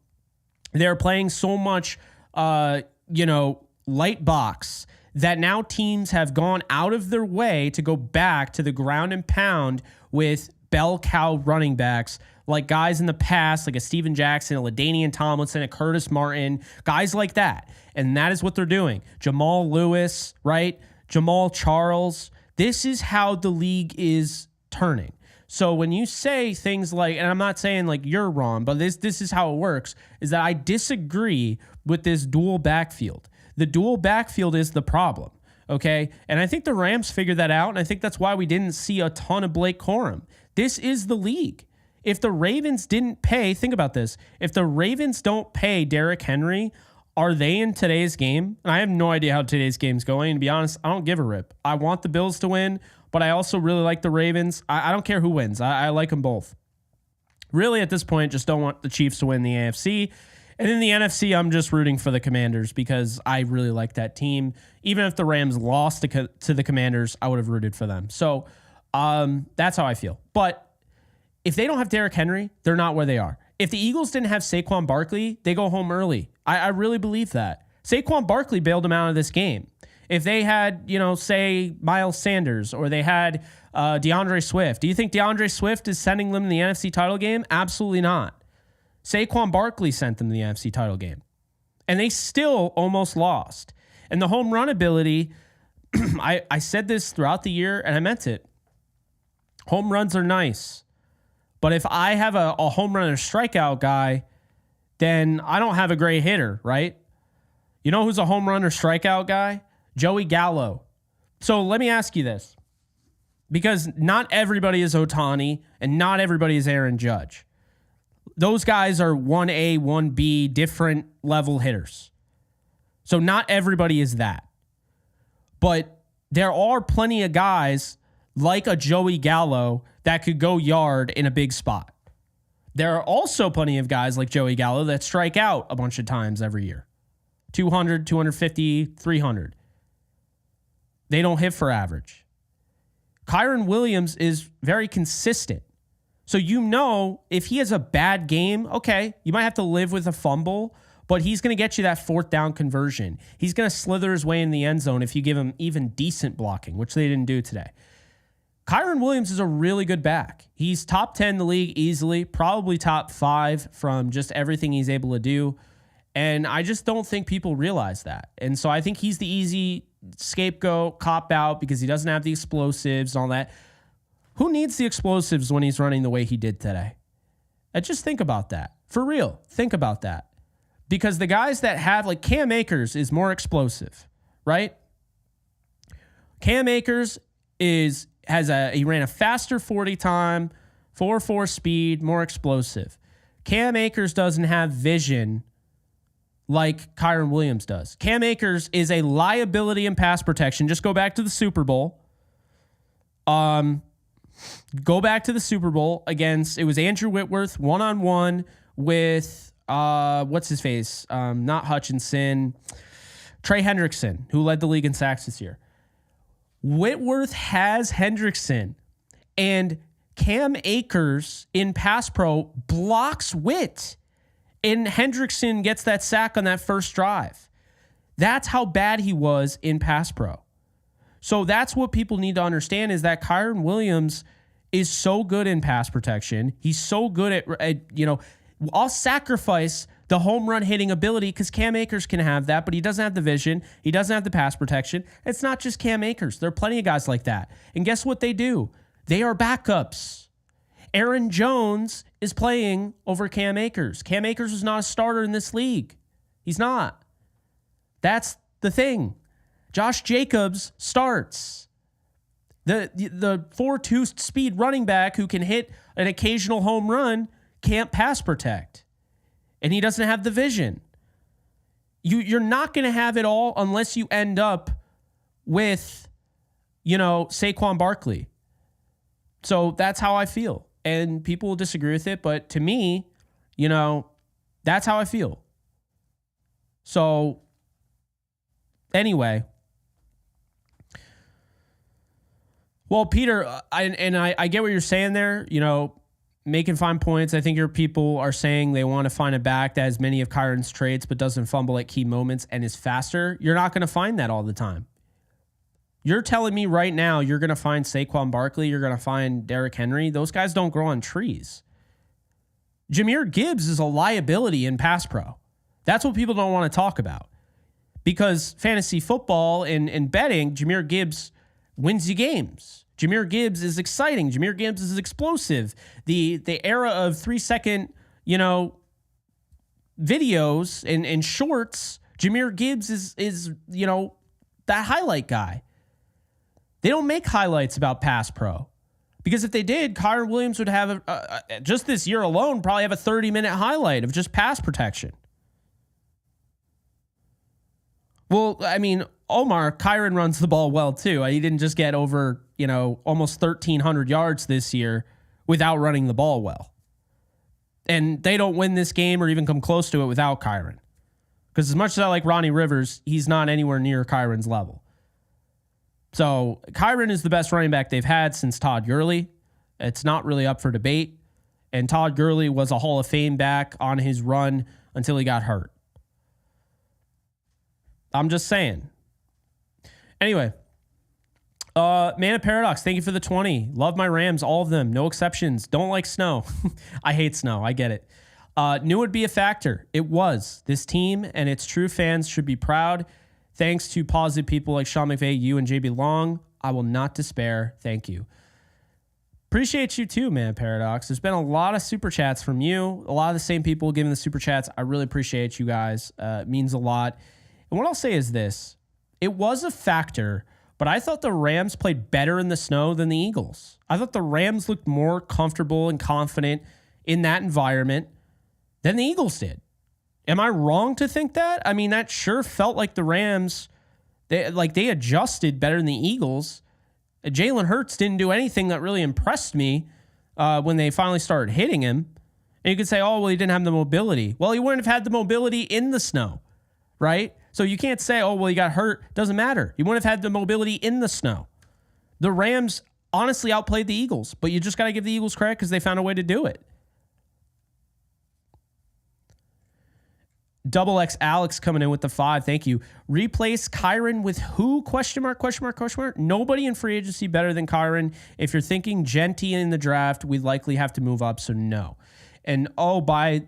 They're playing so much, light box that now teams have gone out of their way to go back to the ground and pound with bell cow running backs like guys in the past, like a Steven Jackson, a LaDainian Tomlinson, a Curtis Martin, guys like that. And that is what they're doing. Jamal Lewis, right? Jamal Charles. This is how the league is turning. So when you say things like, and I'm not saying like you're wrong, but this is how it works, is that I disagree with this dual backfield. The dual backfield is the problem, okay? And I think the Rams figured that out, and I think that's why we didn't see a ton of Blake Corum. This is the league. If the Ravens didn't pay, think about this. If the Ravens don't pay Derrick Henry, are they in today's game? And I have no idea how today's game's going. And to be honest, I don't give a rip. I want the Bills to win, but I also really like the Ravens. I don't care who wins. I like them both. Really, at this point, just don't want the Chiefs to win the AFC. And in the NFC, I'm just rooting for the Commanders because I really like that team. Even if the Rams lost to the Commanders, I would have rooted for them. So that's how I feel. But if they don't have Derrick Henry, they're not where they are. If the Eagles didn't have Saquon Barkley, they go home early. I really believe that. Saquon Barkley bailed them out of this game. If they had, say Miles Sanders or they had DeAndre Swift, do you think DeAndre Swift is sending them to the NFC title game? Absolutely not. Saquon Barkley sent them to the NFC title game. And they still almost lost. And the home run ability, I said this throughout the year and I meant it. Home runs are nice. But if I have a home run or strikeout guy, then I don't have a great hitter, right? You know who's a home run or strikeout guy? Joey Gallo. So let me ask you this. Because not everybody is Ohtani and not everybody is Aaron Judge. Those guys are 1A, 1B, different level hitters. So not everybody is that. But there are plenty of guys like a Joey Gallo that could go yard in a big spot. There are also plenty of guys like Joey Gallo that strike out a bunch of times every year. 200, 250, 300. They don't hit for average. Kyron Williams is very consistent. So if he has a bad game, okay, you might have to live with a fumble, but he's going to get you that fourth down conversion. He's going to slither his way in the end zone if you give him even decent blocking, which they didn't do today. Kyron Williams is a really good back. He's top 10 in the league easily, probably top 5 from just everything he's able to do. And I just don't think people realize that. And so I think he's the easy scapegoat, cop out because he doesn't have the explosives and all that. Who needs the explosives when he's running the way he did today? And just think about that. For real, think about that. Because the guys that have, like Cam Akers is more explosive, right? Cam Akers he ran a faster 40 time, 4.4 speed, more explosive. Cam Akers doesn't have vision like Kyron Williams does. Cam Akers is a liability in pass protection. Just go back to the Super Bowl. Go back to the Super Bowl against, it was Andrew Whitworth one-on-one with What's his face? Not Hutchinson. Trey Hendrickson, who led the league in sacks this year. Whitworth has Hendrickson, and Cam Akers in pass pro blocks Witt, and Hendrickson gets that sack on that first drive. That's how bad he was in pass pro. So that's what people need to understand, is that Kyren Williams is so good in pass protection. He's so good at I'll sacrifice the home run hitting ability because Cam Akers can have that, but he doesn't have the vision. He doesn't have the pass protection. It's not just Cam Akers. There are plenty of guys like that. And guess what they do? They are backups. Aaron Jones is playing over Cam Akers. Cam Akers is not a starter in this league. He's not. That's the thing. Josh Jacobs starts. The 4.2 speed running back who can hit an occasional home run can't pass protect. And he doesn't have the vision. You're not going to have it all unless you end up with, Saquon Barkley. So that's how I feel. And people will disagree with it, but to me, that's how I feel. So anyway. Well, Peter, I get what you're saying there, making fine points. I think your people are saying they want to find a back that has many of Kyren's traits but doesn't fumble at key moments and is faster. You're not going to find that all the time. You're telling me right now you're going to find Saquon Barkley, you're going to find Derrick Henry. Those guys don't grow on trees. Jahmyr Gibbs is a liability in pass pro. That's what people don't want to talk about. Because fantasy football and betting, Jahmyr Gibbs wins you games. Jahmyr Gibbs is exciting. Jahmyr Gibbs is explosive. The era of 3-second, videos and shorts, Jahmyr Gibbs is that highlight guy. They don't make highlights about pass pro. Because if they did, Kyren Williams would have, just this year alone, probably have a 30-minute highlight of just pass protection. Well, I mean, Kyren runs the ball well too. He didn't just get over, almost 1,300 yards this year without running the ball well. And they don't win this game or even come close to it without Kyren. Because as much as I like Ronnie Rivers, he's not anywhere near Kyren's level. So Kyren is the best running back they've had since Todd Gurley. It's not really up for debate. And Todd Gurley was a Hall of Fame back on his run until he got hurt. I'm just saying. Anyway, Man of Paradox, thank you for the 20. Love my Rams, all of them, no exceptions. Don't like snow. I hate snow. I get it. Knew it would be a factor. It was. This team and its true fans should be proud. Thanks to positive people like Sean McVay, you, and JB Long. I will not despair. Thank you. Appreciate you too, Man of Paradox. There's been a lot of super chats from you. A lot of the same people giving the super chats. I really appreciate you guys. It means a lot. And what I'll say is this. It was a factor, but I thought the Rams played better in the snow than the Eagles. I thought the Rams looked more comfortable and confident in that environment than the Eagles did. Am I wrong to think that? I mean, that sure felt like the Rams, they adjusted better than the Eagles. Jalen Hurts didn't do anything that really impressed me when they finally started hitting him. And you could say, oh, well, he didn't have the mobility. Well, he wouldn't have had the mobility in the snow, right? So you can't say, oh, well, he got hurt. Doesn't matter. He wouldn't have had the mobility in the snow. The Rams honestly outplayed the Eagles, but you just got to give the Eagles credit because they found a way to do it. Double X Alex coming in with the 5. Thank you. Replace Kyren with who? Question mark, question mark, question mark. Nobody in free agency better than Kyren. If you're thinking Genty in the draft, we'd likely have to move up, so no. And by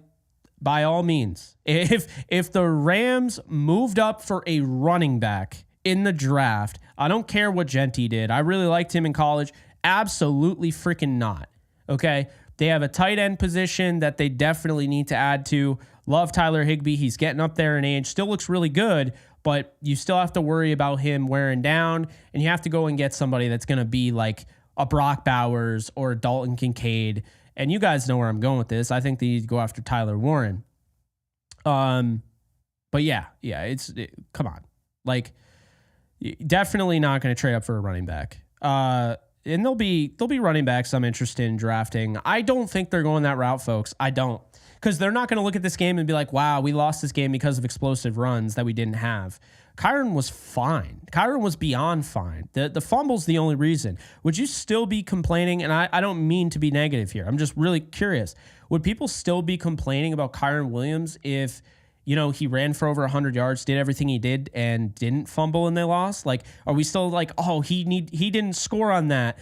all means, if the Rams moved up for a running back in the draft, I don't care what Genty did. I really liked him in college. Absolutely freaking not. Okay? They have a tight end position that they definitely need to add to. Love Tyler Higbee. He's getting up there in age. Still looks really good, but you still have to worry about him wearing down, and you have to go and get somebody that's going to be like a Brock Bowers or a Dalton Kincaid. And you guys know where I'm going with this. I think they need to go after Tyler Warren. But yeah, come on. Like, definitely not going to trade up for a running back. and there'll be running backs I'm interested in drafting. I don't think they're going that route, folks. I don't. Because they're not going to look at this game and be like, wow, we lost this game because of explosive runs that we didn't have. Kyren was fine. Kyren was beyond fine. The fumble's the only reason. Would you still be complaining? And I don't mean to be negative here. I'm just really curious. Would people still be complaining about Kyren Williams if, you know, he ran for over 100 yards, did everything he did, and didn't fumble and they lost? Like, are we still like, oh, he didn't score on that?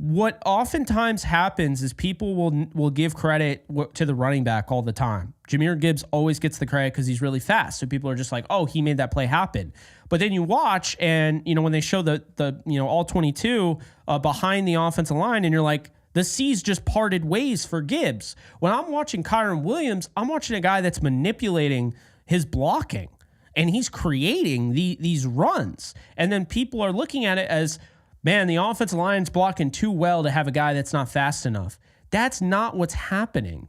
What oftentimes happens is people will give credit to the running back all the time. Jahmyr Gibbs always gets the credit because he's really fast. So people are just like, oh, he made that play happen. But then you watch and, you know, when they show the all 22 behind the offensive line, and you're like, the seas just parted ways for Gibbs. When I'm watching Kyren Williams, I'm watching a guy that's manipulating his blocking and he's creating these runs. And then people are looking at it as, man, the offensive line's blocking too well to have a guy that's not fast enough. That's not what's happening.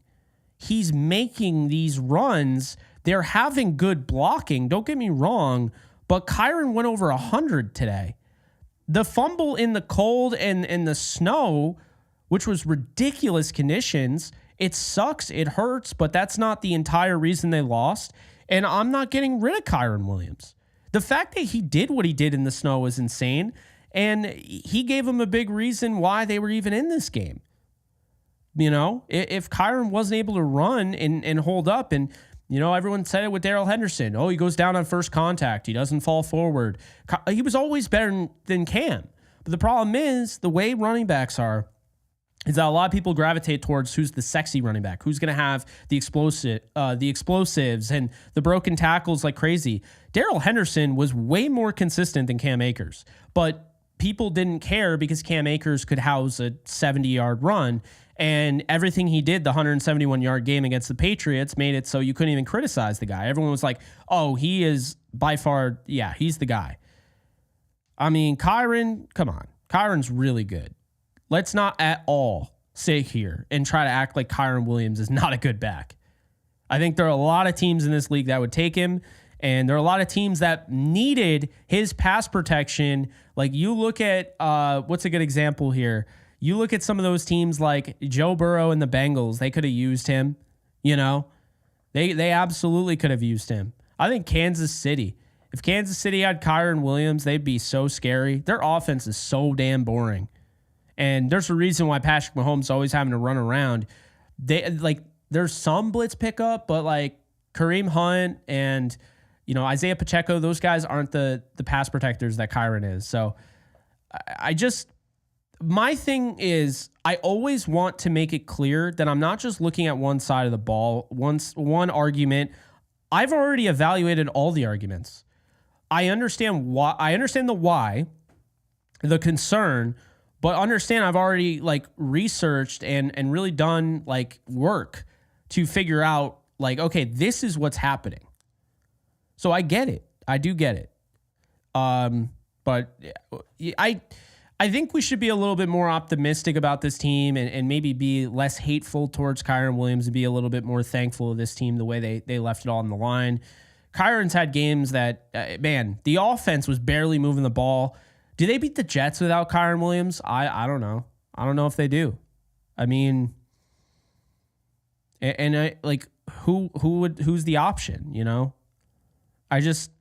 He's making these runs. They're having good blocking. Don't get me wrong, but Kyren went over 100 today. The fumble in the cold and the snow, which was ridiculous conditions, it sucks, it hurts, but that's not the entire reason they lost. And I'm not getting rid of Kyren Williams. The fact that he did what he did in the snow was insane. And he gave them a big reason why they were even in this game. You know, if Kyren wasn't able to run and hold up, and, you know, everyone said it with Darrell Henderson. Oh, he goes down on first contact. He doesn't fall forward. He was always better than Cam. But the problem is the way running backs are is that a lot of people gravitate towards who's the sexy running back, who's going to have the explosives and the broken tackles like crazy. Darrell Henderson was way more consistent than Cam Akers, but people didn't care because Cam Akers could house a 70-yard run, and everything he did, the 171-yard game against the Patriots, made it so you couldn't even criticize the guy. Everyone was like, oh, he is by far, yeah, he's the guy. I mean, Kyren, come on. Kyren's really good. Let's not at all sit here and try to act like Kyren Williams is not a good back. I think there are a lot of teams in this league that would take him, and there are a lot of teams that needed his pass protection. Like, you look at, what's a good example here? You look at some of those teams like Joe Burrow and the Bengals. They could have used him, you know? They absolutely could have used him. I think Kansas City. If Kansas City had Kyren Williams, they'd be so scary. Their offense is so damn boring. And there's a reason why Patrick Mahomes is always having to run around. There's some blitz pickup, but like Kareem Hunt and, you know, Isaiah Pacheco, those guys aren't the pass protectors that Kyren is. So my thing is, I always want to make it clear that I'm not just looking at one side of the ball, one argument. I've already evaluated all the arguments. I understand why. I understand the why, the concern, but understand I've already like researched and really done like work to figure out like, okay, this is what's happening. So I get it. I do get it. But I think we should be a little bit more optimistic about this team and maybe be less hateful towards Kyren Williams and be a little bit more thankful of this team, the way they left it all on the line. Kyren's had games that, man, the offense was barely moving the ball. Do they beat the Jets without Kyren Williams? I don't know. I don't know if they do. I mean, and I like who's the option, you know? I just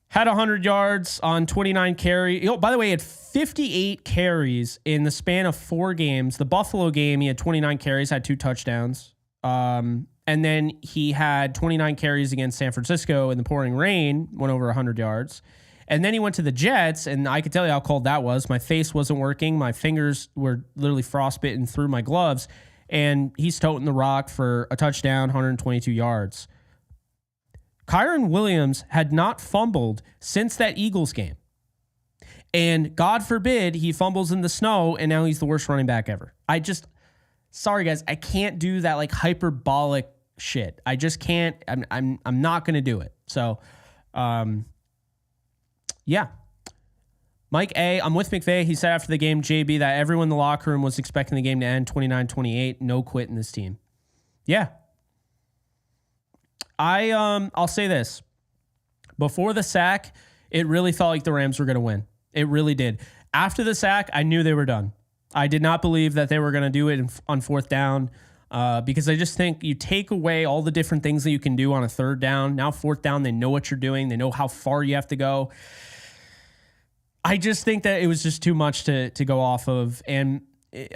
had 100 yards on 29 carries. Oh, by the way, he had 58 carries in the span of 4 games. The Buffalo game, he had 29 carries, had 2 touchdowns. And then he had 29 carries against San Francisco in the pouring rain, went over 100 yards. And then he went to the Jets, and I could tell you how cold that was. My face wasn't working. My fingers were literally frostbitten through my gloves. And he's toting the rock for a touchdown, 122 yards. Kyren Williams had not fumbled since that Eagles game. And God forbid he fumbles in the snow, and now he's the worst running back ever. Sorry guys, I can't do that like hyperbolic shit. I just can't. I'm not gonna do it. So, yeah. Mike A, I'm with McVay. He said after the game, JB, that everyone in the locker room was expecting the game to end 29-28. No quit in this team. Yeah. I'll say this. Before the sack, it really felt like the Rams were going to win. It really did. After the sack, I knew they were done. I did not believe that they were going to do it on fourth down because I just think you take away all the different things that you can do on a third down. Now fourth down, they know what you're doing. They know how far you have to go. I just think that it was just too much to go off of. And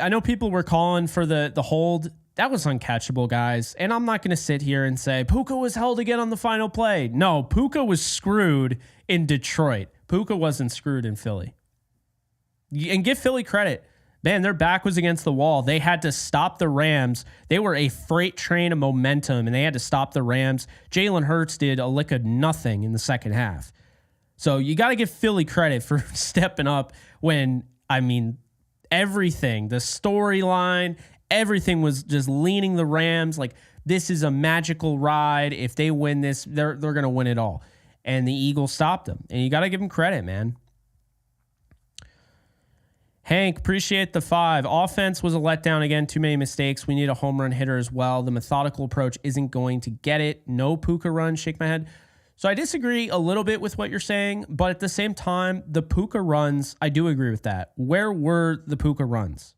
I know people were calling for the hold. That was uncatchable, guys. And I'm not going to sit here and say Puka was held again on the final play. No, Puka was screwed in Detroit. Puka wasn't screwed in Philly. And give Philly credit. Man, their back was against the wall. They had to stop the Rams. They were a freight train of momentum, and they had to stop the Rams. Jalen Hurts did a lick of nothing in the second half. So you got to give Philly credit for stepping up when, I mean, everything, the storyline, everything was just leaning the Rams. Like, this is a magical ride. If they win this, they're going to win it all. And the Eagles stopped them. And you got to give them credit, man. Hank, appreciate the 5. Offense was a letdown again. Too many mistakes. We need a home run hitter as well. The methodical approach isn't going to get it. No Puka run. Shake my head. So I disagree a little bit with what you're saying, but at the same time, the Puka runs, I do agree with that. Where were the Puka runs?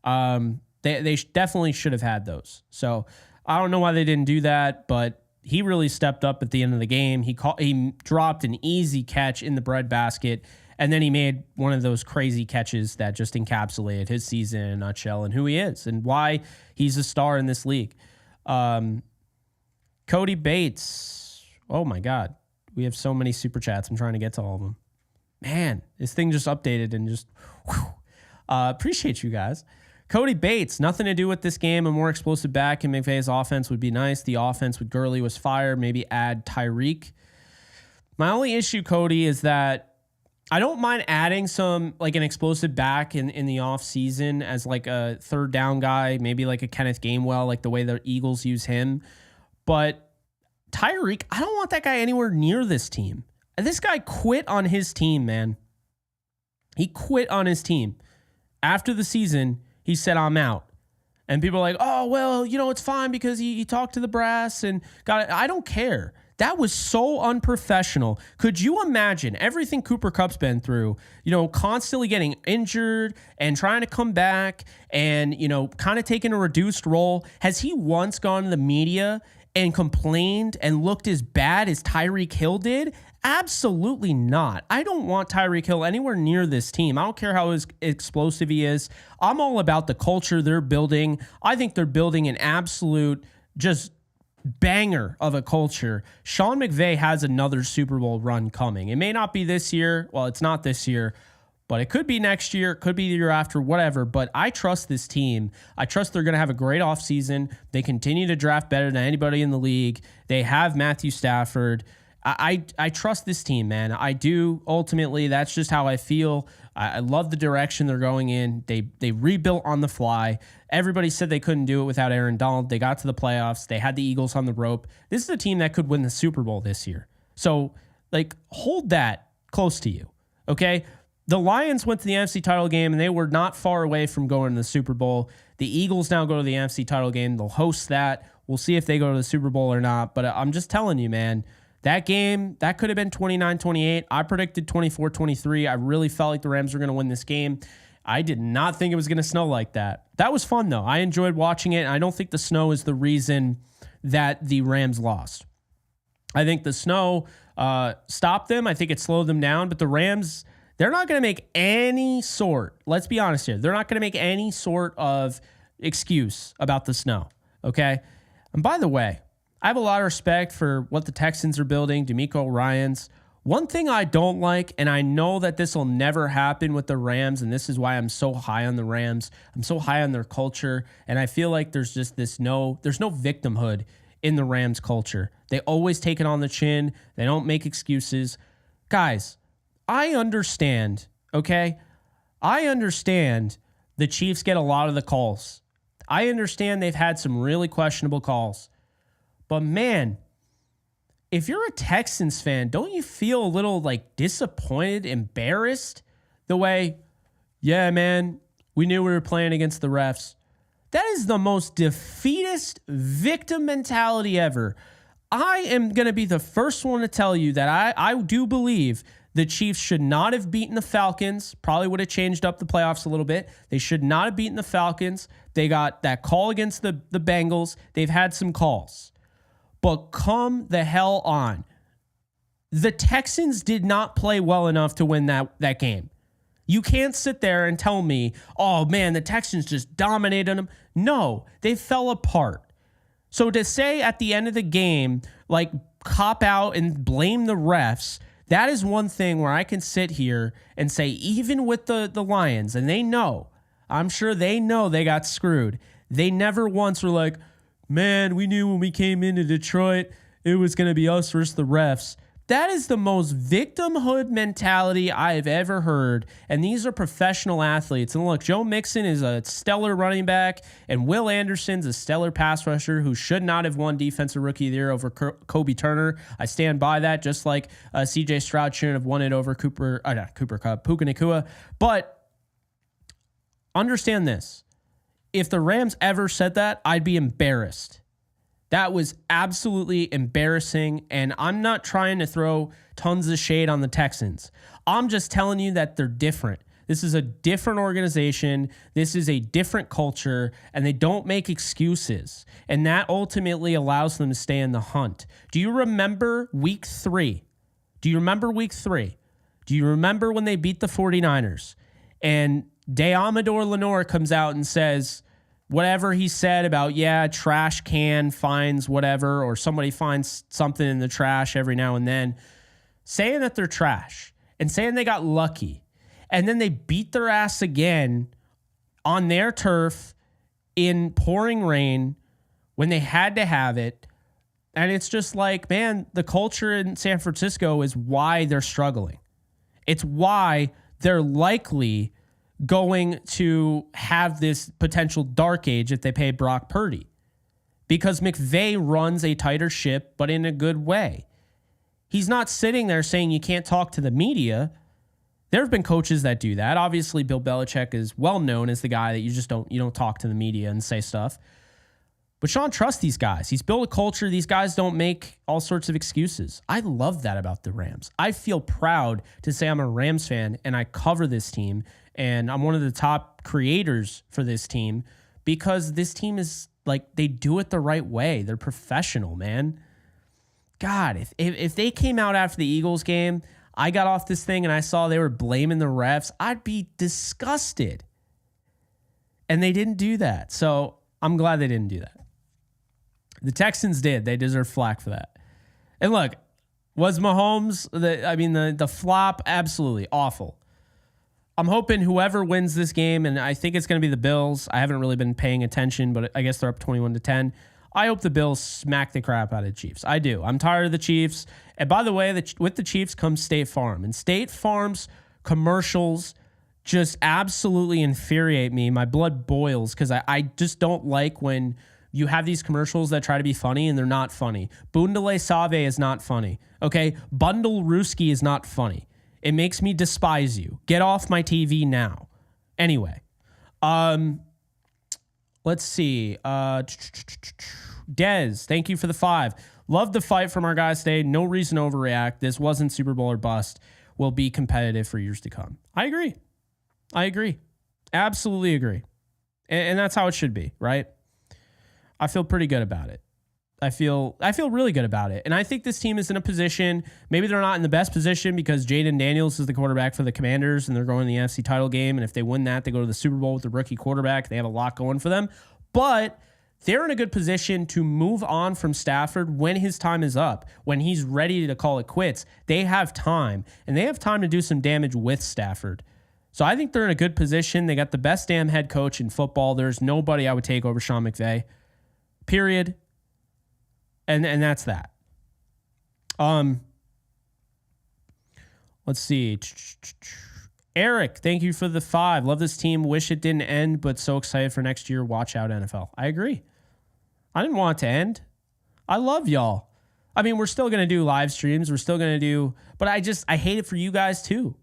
They definitely should have had those. So I don't know why they didn't do that, but he really stepped up at the end of the game. He dropped an easy catch in the breadbasket, and then he made one of those crazy catches that just encapsulated his season in a nutshell and who he is and why he's a star in this league. Cody Bates. Oh my God. We have so many super chats. I'm trying to get to all of them. Man, this thing just updated and just appreciate you guys. Cody Bates, nothing to do with this game. A more explosive back in McVay's offense would be nice. The offense with Gurley was fire. Maybe add Tyreek. My only issue, Cody, is that I don't mind adding some, like an explosive back in the off season as like a third down guy, maybe like a Kenneth Gainwell, like the way the Eagles use him. But Tyreek, I don't want that guy anywhere near this team. This guy quit on his team, man. He quit on his team. After the season, he said, I'm out. And people are like, oh, well, you know, it's fine because he talked to the brass and got it. I don't care. That was so unprofessional. Could you imagine everything Cooper Kupp's been through, you know, constantly getting injured and trying to come back and, you know, kind of taking a reduced role? Has he once gone to the media and complained and looked as bad as Tyreek Hill did? Absolutely not. I don't want Tyreek Hill anywhere near this team. I don't care how explosive he is. I'm all about the culture they're building. I think they're building an absolute just banger of a culture. Sean McVay has another Super Bowl run coming. It may not be this year. Well, it's not this year, but it could be next year. It could be the year after, whatever. But I trust this team. I trust they're going to have a great offseason. They continue to draft better than anybody in the league. They have Matthew Stafford. I trust this team, man. I do. Ultimately, that's just how I feel. I love the direction they're going in. They rebuilt on the fly. Everybody said they couldn't do it without Aaron Donald. They got to the playoffs. They had the Eagles on the rope. This is a team that could win the Super Bowl this year. So, like, hold that close to you, okay? The Lions went to the NFC Title Game, and they were not far away from going to the Super Bowl. The Eagles now go to the NFC Title Game. They'll host that. We'll see if they go to the Super Bowl or not. But I'm just telling you, man, that game, that could have been 29-28. I predicted 24-23. I really felt like the Rams were going to win this game. I did not think it was going to snow like that. That was fun, though. I enjoyed watching it. I don't think the snow is the reason that the Rams lost. I think the snow stopped them. I think it slowed them down. But the Rams, they're not going to make any sort, let's be honest here, they're not going to make any sort of excuse about the snow, okay? And by the way, I have a lot of respect for what the Texans are building, DeMeco Ryans. One thing I don't like, and I know that this will never happen with the Rams, and this is why I'm so high on the Rams. I'm so high on their culture, and I feel like there's just there's no victimhood in the Rams culture. They always take it on the chin. They don't make excuses. Guys, I understand, okay? I understand the Chiefs get a lot of the calls. I understand they've had some really questionable calls. But man, if you're a Texans fan, don't you feel a little like disappointed, embarrassed? The way, yeah, man, we knew we were playing against the refs. That is the most defeatist victim mentality ever. I am going to be the first one to tell you that I do believe The Chiefs should not have beaten the Falcons. Probably would have changed up the playoffs a little bit. They should not have beaten the Falcons. They got that call against the Bengals. They've had some calls. But come the hell on. The Texans did not play well enough to win that game. You can't sit there and tell me, oh man, the Texans just dominated them. No, they fell apart. So to say at the end of the game, like cop out and blame the refs, that is one thing where I can sit here and say, even with the Lions, and they know, I'm sure they know they got screwed. They never once were like, man, we knew when we came into Detroit, it was going to be us versus the refs. That is the most victimhood mentality I have ever heard. And these are professional athletes. And look, Joe Mixon is a stellar running back, and Will Anderson's a stellar pass rusher who should not have won Defensive Rookie of the Year over Kobe Turner. I stand by that, just like CJ Stroud shouldn't have won it over Puka Nacua. But understand this. If the Rams ever said that, I'd be embarrassed. That was absolutely embarrassing, and I'm not trying to throw tons of shade on the Texans. I'm just telling you that they're different. This is a different organization. This is a different culture, and they don't make excuses, and that ultimately allows them to stay in the hunt. Do you remember week 3? Do you remember when they beat the 49ers, and Deommodore Lenoir comes out and says, whatever he said about, trash can finds whatever, or somebody finds something in the trash every now and then, saying that they're trash and saying they got lucky. And then they beat their ass again on their turf in pouring rain when they had to have it. And it's just like, man, the culture in San Francisco is why they're struggling. It's why they're likely going to have this potential dark age if they pay Brock Purdy, because McVay runs a tighter ship, but in a good way. He's not sitting there saying you can't talk to the media. There have been coaches that do that. Obviously, Bill Belichick is well known as the guy that you don't talk to the media and say stuff. But Sean trusts these guys. He's built a culture. These guys don't make all sorts of excuses. I love that about the Rams. I feel proud to say I'm a Rams fan and I cover this team. And I'm one of the top creators for this team because this team is like, they do it the right way. They're professional, man. God, if they came out after the Eagles game, I got off this thing and I saw they were blaming the refs, I'd be disgusted. And they didn't do that. So I'm glad they didn't do that. The Texans did. They deserve flack for that. And look, was Mahomes, the flop? Absolutely awful. I'm hoping whoever wins this game, and I think it's going to be the Bills. I haven't really been paying attention, but I guess they're up 21-10. I hope the Bills smack the crap out of the Chiefs. I do. I'm tired of the Chiefs. And by the way, with the Chiefs comes State Farm. And State Farm's commercials just absolutely infuriate me. My blood boils because I just don't like when you have these commercials that try to be funny and they're not funny. Boondale Save is not funny. Okay? Bundle Ruski is not funny. It makes me despise you. Get off my TV now. Anyway, let's see. Dez, thank you for the 5. Love the fight from our guys today. No reason to overreact. This wasn't Super Bowl or bust. Will be competitive for years to come. I agree. Absolutely agree. And that's how it should be, right? I feel pretty good about it. I feel really good about it. And I think this team is in a position, maybe they're not in the best position because Jaden Daniels is the quarterback for the Commanders and they're going to the NFC title game. And if they win that, they go to the Super Bowl with the rookie quarterback. They have a lot going for them. But they're in a good position to move on from Stafford when his time is up, when he's ready to call it quits. They have time, and they have time to do some damage with Stafford. So I think they're in a good position. They got the best damn head coach in football. There's nobody I would take over Sean McVay. Period. And that's that. Let's see. Eric, thank you for the 5. Love this team. Wish it didn't end, but so excited for next year. Watch out, NFL. I agree. I didn't want it to end. I love y'all. I mean, we're still going to do live streams. We're still going to do, but I hate it for you guys too.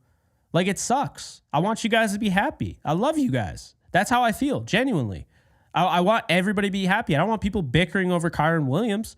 Like, it sucks. I want you guys to be happy. I love you guys. That's how I feel, genuinely. I want everybody to be happy. I don't want people bickering over Kyron Williams.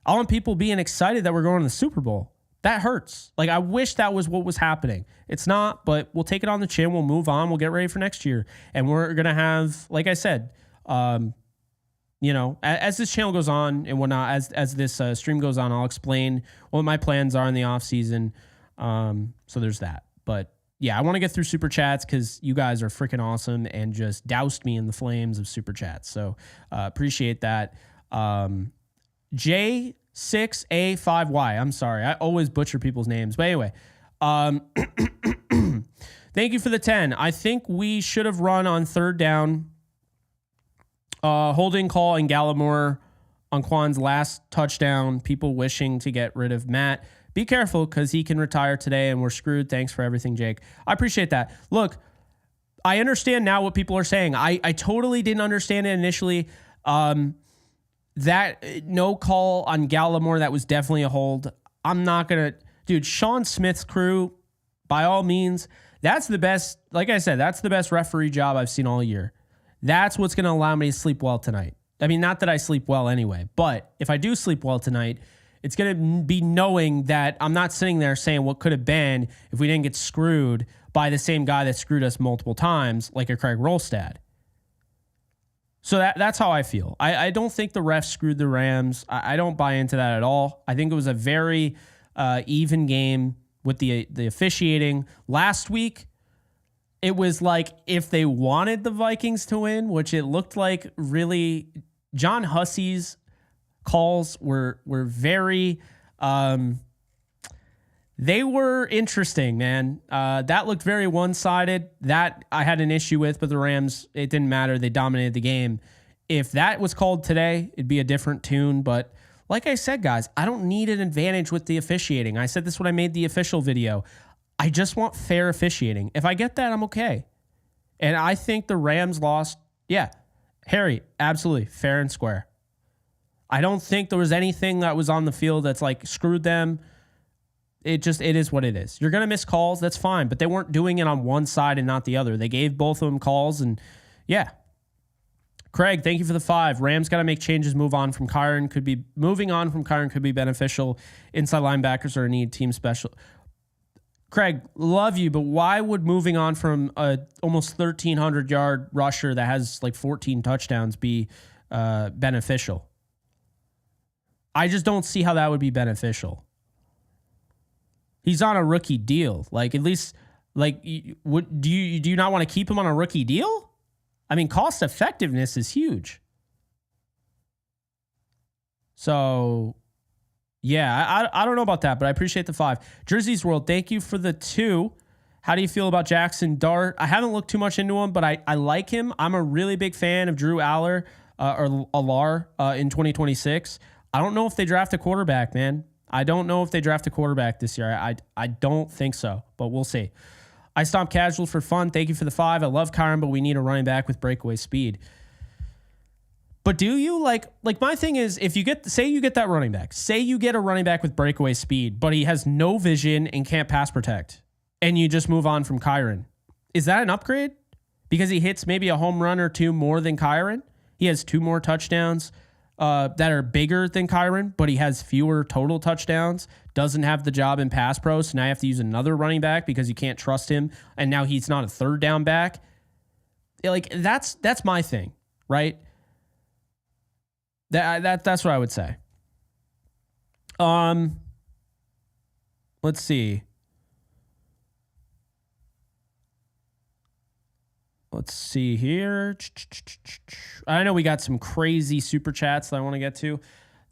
I want people being excited that we're going to the Super Bowl. That hurts. Like, I wish that was what was happening. It's not, but we'll take it on the chin. We'll move on. We'll get ready for next year. And we're going to have, like I said, you know, as this channel goes on and whatnot, as this stream goes on, I'll explain what my plans are in the off season. So there's that. But yeah, I want to get through super chats because you guys are freaking awesome and just doused me in the flames of super chats. So appreciate that. J6A5Y. I'm sorry. I always butcher people's names. But anyway, thank you for the 10. I think we should have run on third down. Holding call and Gallimore on Quan's last touchdown. People wishing to get rid of Matt. Be careful because he can retire today and we're screwed. Thanks for everything, Jake. I appreciate that. Look, I understand now what people are saying. I totally didn't understand it initially. That no call on Gallimore, that was definitely a hold. I'm not going to... Dude, Sean Smith's crew, by all means, that's the best... Like I said, that's the best referee job I've seen all year. That's what's going to allow me to sleep well tonight. I mean, not that I sleep well anyway, but if I do sleep well tonight, it's going to be knowing that I'm not sitting there saying what could have been if we didn't get screwed by the same guy that screwed us multiple times, like a Craig Rolstad. So that's how I feel. I don't think the refs screwed the Rams. I don't buy into that at all. I think it was a very even game with the officiating. Last week, it was like if they wanted the Vikings to win, which it looked like really John Hussey's calls were very they were interesting, man. That looked very one-sided. That I had an issue with, but the Rams, it didn't matter. They dominated the game. If that was called today, it'd be a different tune. But like I said, guys, I don't need an advantage with the officiating. I said this when I made the official video. I just want fair officiating. If I get that, I'm okay. And I think the Rams lost. Yeah, Harry, absolutely fair and square. I don't think there was anything that was on the field that's like screwed them. It is what it is. You're going to miss calls. That's fine. But they weren't doing it on one side and not the other. They gave both of them calls. And yeah. Craig, thank you for the 5. Rams got to make changes, moving on from Kyron could be beneficial. Inside linebackers are a need, team special. Craig, love you, but why would moving on from a almost 1,300-yard rusher that has like 14 touchdowns be beneficial? I just don't see how that would be beneficial. He's on a rookie deal. Like, at least, like, do you not want to keep him on a rookie deal? I mean, cost effectiveness is huge. So, yeah, I don't know about that, but I appreciate the 5. Jersey's World, thank you for the 2. How do you feel about Jackson Dart? I haven't looked too much into him, but I like him. I'm a really big fan of Drew Aller or Allar in 2026. I don't know if they draft a quarterback, man. I don't know if they draft a quarterback this year. I don't think so, but we'll see. I stomped casual for fun. Thank you for the 5. I love Kyron, but we need a running back with breakaway speed. But do you like my thing is if you get that running back, say you get a running back with breakaway speed, but he has no vision and can't pass protect, and you just move on from Kyron. Is that an upgrade? Because he hits maybe a home run or 2 more than Kyron. He has 2 more touchdowns that are bigger than Kyron, but he has fewer total touchdowns, doesn't have the job in pass pro, so now you have to use another running back because you can't trust him, and now he's not a third down back. Like, that's my thing, right? That's what I would say. Let's see. Let's see here. I know we got some crazy super chats that I want to get to.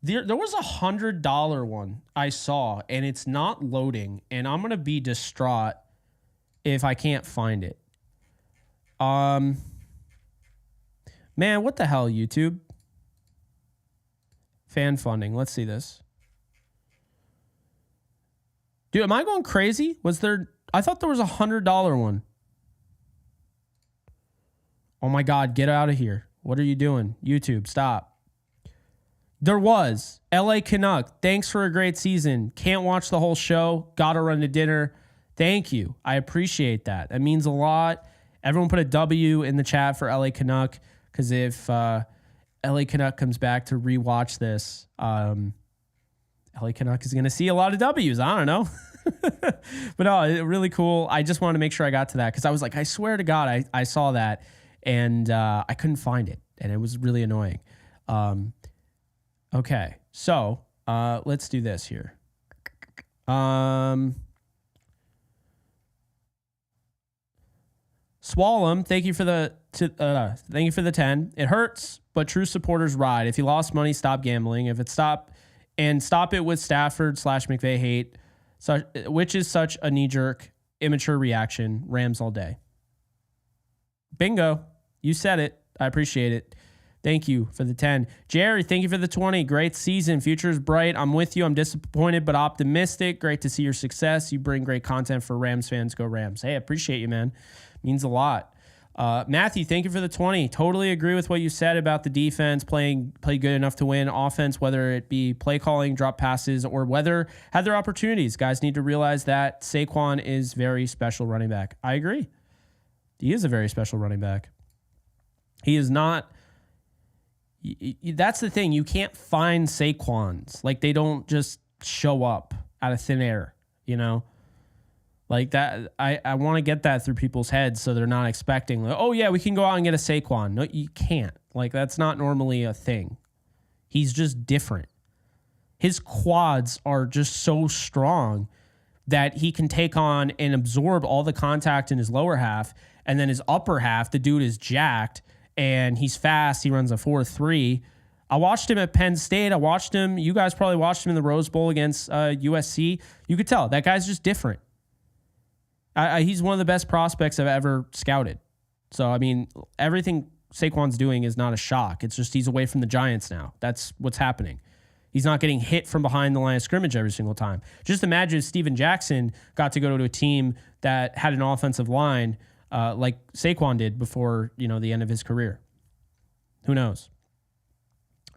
There was $100 one I saw, and it's not loading, and I'm going to be distraught if I can't find it. Man, what the hell, YouTube? Fan funding. Let's see this. Dude, am I going crazy? I thought there was $100 one. Oh my God, get out of here. What are you doing? YouTube, stop. There was. LA Canuck, thanks for a great season. Can't watch the whole show. Gotta run to dinner. Thank you. I appreciate that. That means a lot. Everyone put a W in the chat for LA Canuck, because if LA Canuck comes back to rewatch this, LA Canuck is going to see a lot of W's. I don't know. But no, really cool. I just wanted to make sure I got to that because I was like, I swear to God, I saw that and I couldn't find it. And it was really annoying. Okay, so let's do this here. Swallow, thank you for the 10. It hurts, but true supporters ride. If you lost money, stop gambling. If it's stop it with Stafford/McVay hate, which is such a knee-jerk, immature reaction. Rams all day. Bingo. You said it. I appreciate it. Thank you for the 10. Jerry, thank you for the 20. Great season. Future is bright. I'm with you. I'm disappointed, but optimistic. Great to see your success. You bring great content for Rams fans. Go Rams. Hey, I appreciate you, man. Means a lot. Matthew, thank you for the 20. Totally agree with what you said about the defense play good enough to win. Offense, whether it be play calling, drop passes, or whether had their opportunities. Guys need to realize that Saquon is very special running back. I agree. He is a very special running back. He is not. That's the thing. You can't find Saquons. Like, they don't just show up out of thin air, you know? Like that, I want to get that through people's heads so they're not expecting, like, oh, yeah, we can go out and get a Saquon. No, you can't. Like, that's not normally a thing. He's just different. His quads are just so strong that he can take on and absorb all the contact in his lower half, and then his upper half, the dude is jacked, and he's fast. He runs a 4.3. I watched him at Penn State. I watched him. You guys probably watched him in the Rose Bowl against USC. You could tell that guy's just different. He's one of the best prospects I've ever scouted. So, I mean, everything Saquon's doing is not a shock. It's just he's away from the Giants now. That's what's happening. He's not getting hit from behind the line of scrimmage every single time. Just imagine if Steven Jackson got to go to a team that had an offensive line like Saquon did before, the end of his career. Who knows?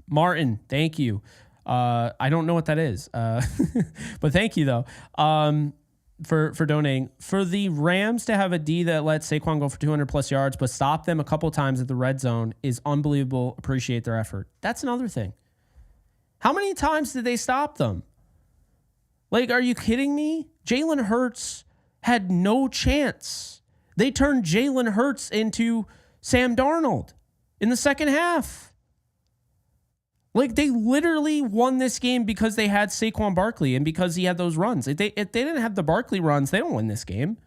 Martin, thank you. I don't know what that is, but thank you though for donating. For the Rams to have a D that lets Saquon go for 200 plus yards, but stop them a couple times at the red zone is unbelievable. Appreciate their effort. That's another thing. How many times did they stop them? Like, are you kidding me? Jalen Hurts had no chance. They turned Jalen Hurts into Sam Darnold in the second half. Like, they literally won this game because they had Saquon Barkley and because he had those runs. If they didn't have the Barkley runs, they don't win this game.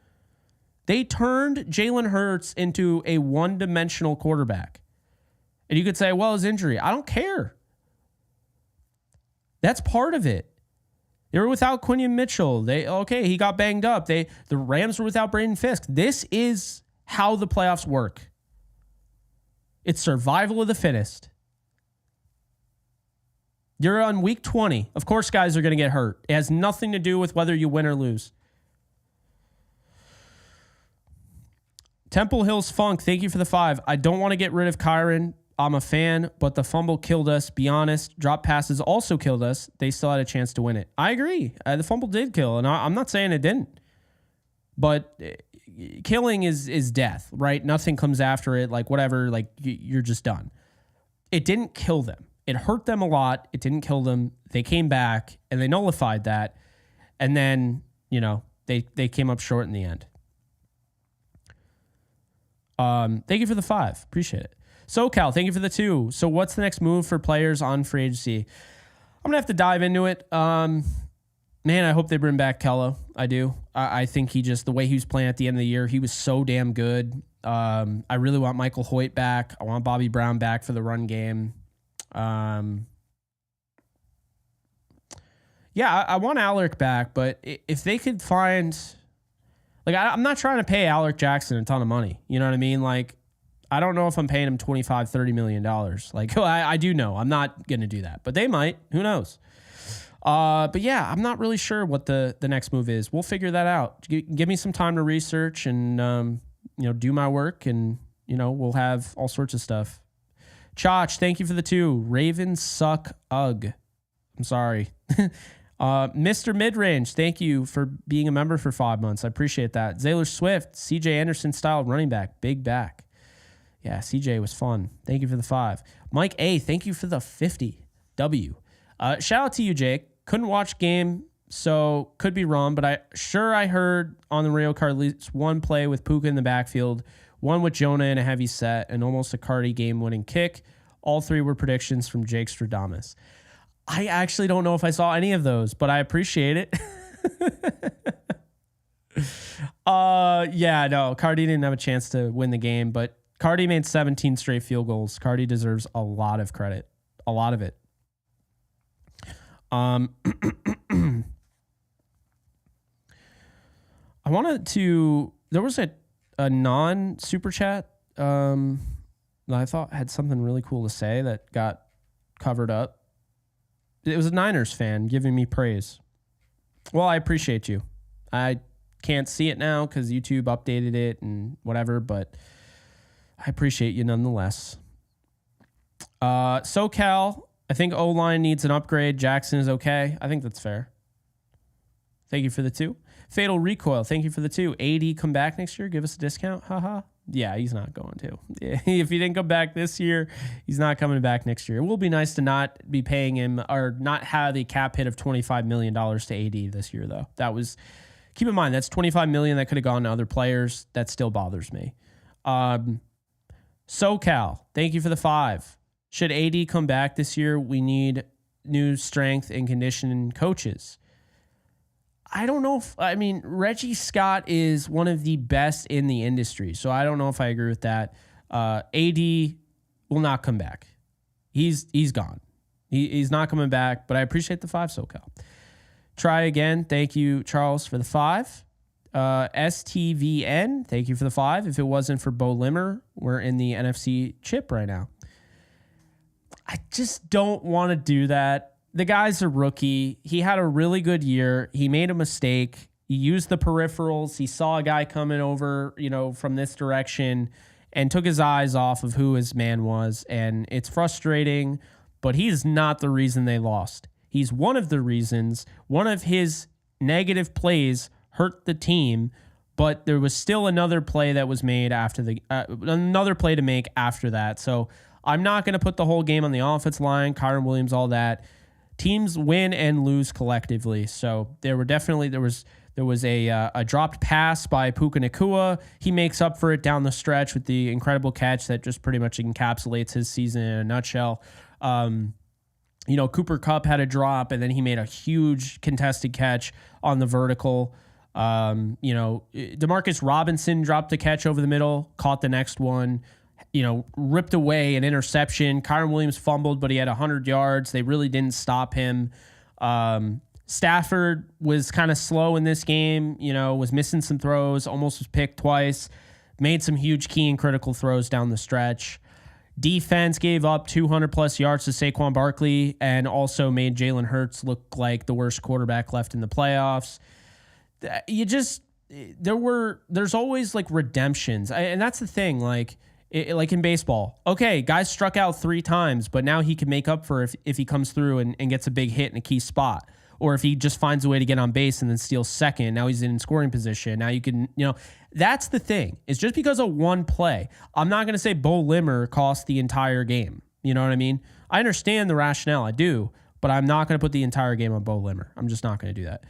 They turned Jalen Hurts into a one-dimensional quarterback. And you could say, well, his injury. I don't care. That's part of it. They were without Quinion Mitchell. He got banged up. The Rams were without Braden Fisk. This is how the playoffs work. It's survival of the fittest. You're on week 20. Of course, guys are going to get hurt. It has nothing to do with whether you win or lose. Temple Hills Funk, thank you for the 5. I don't want to get rid of Kyron. I'm a fan, but the fumble killed us. Be honest, drop passes also killed us. They still had a chance to win it. I agree. The fumble did kill, and I'm not saying it didn't. But killing is death, right? Nothing comes after it. Like, whatever, like, you're just done. It didn't kill them. It hurt them a lot. It didn't kill them. They came back, and they nullified that. And then, they came up short in the end. Thank you for the 5. Appreciate it. SoCal, thank you for the 2. So what's the next move for players on free agency? I'm going to have to dive into it. Man, I hope they bring back Kello. I do. I think the way he was playing at the end of the year, he was so damn good. I really want Michael Hoyt back. I want Bobby Brown back for the run game. I want Alec back, but if they could find... Like, I'm not trying to pay Alec Jackson a ton of money. You know what I mean? Like, I don't know if I'm paying him $25-30 million. Like, I do know. I'm not going to do that. But they might. Who knows? But yeah, I'm not really sure what the next move is. We'll figure that out. Give me some time to research and, do my work. And, we'll have all sorts of stuff. Chach, thank you for the 2. Ravens suck. Ugh. I'm sorry. Mr. Midrange, thank you for being a member for 5 months. I appreciate that. Zaylor Swift, CJ Anderson style running back. Big back. Yeah, CJ was fun. Thank you for the 5. Mike A, thank you for the 50. W. Shout out to you, Jake. Couldn't watch game, so could be wrong, but I heard on the radio card at least one play with Puka in the backfield, one with Jonah in a heavy set, and almost a Cardi game-winning kick. All three were predictions from Jake Stradamus. I actually don't know if I saw any of those, but I appreciate it. Yeah, no, Cardi didn't have a chance to win the game, but Cardi made 17 straight field goals. Cardi deserves a lot of credit, a lot of it. I wanted to, there was a non-super chat that I thought had something really cool to say that got covered up. It was a Niners fan giving me praise. Well, I appreciate you. I can't see it now because YouTube updated it and whatever, but I appreciate you nonetheless. SoCal, I think O-line needs an upgrade. Jackson is okay. I think that's fair. Thank you for the 2. Fatal Recoil, thank you for the 2. AD come back next year, give us a discount. Haha. Yeah, he's not going to. If he didn't come back this year, he's not coming back next year. It will be nice to not be paying him or not have the cap hit of $25 million to AD this year, though. That was, keep in mind, that's $25 million that could have gone to other players. That still bothers me. SoCal, thank you for the 5. Should AD come back this year, we need new strength and conditioning coaches. I don't know if, I mean, Reggie Scott is one of the best in the industry, so I don't know if I agree with that. AD will not come back. He's gone. He's not coming back, but I appreciate the 5, SoCal. Try again. Thank you, Charles, for the 5. STVN, thank you for the 5. If it wasn't for Bo Limmer, we're in the NFC chip right now. I just don't want to do that. The guy's a rookie. He had a really good year. He made a mistake. He used the peripherals. He saw a guy coming over, from this direction and took his eyes off of who his man was. And it's frustrating, but he's not the reason they lost. He's one of the reasons. One of his negative plays hurt the team, but there was still another play that was made after another play to make after that. So I'm not going to put the whole game on the offense line, Kyron Williams, all that. Teams win and lose collectively. So there was a dropped pass by Puka Nacua. He makes up for it down the stretch with the incredible catch that just pretty much encapsulates his season in a nutshell. Cooper Kupp had a drop, and then he made a huge contested catch on the vertical. Demarcus Robinson dropped a catch over the middle, caught the next one. Ripped away an interception. Kyron Williams fumbled, but he had 100 yards. They really didn't stop him. Stafford was kind of slow in this game, was missing some throws, almost was picked twice, made some huge key and critical throws down the stretch. Defense gave up 200-plus yards to Saquon Barkley and also made Jalen Hurts look like the worst quarterback left in the playoffs. There's always like redemptions. And that's the thing, like in baseball. Okay, guys struck out 3 times, but now he can make up for if he comes through and gets a big hit in a key spot. Or if he just finds a way to get on base and then steals second. Now he's in scoring position. Now you can, that's the thing. It's just because of one play. I'm not going to say Bo Limmer cost the entire game. You know what I mean? I understand the rationale. I do. But I'm not going to put the entire game on Bo Limmer. I'm just not going to do that.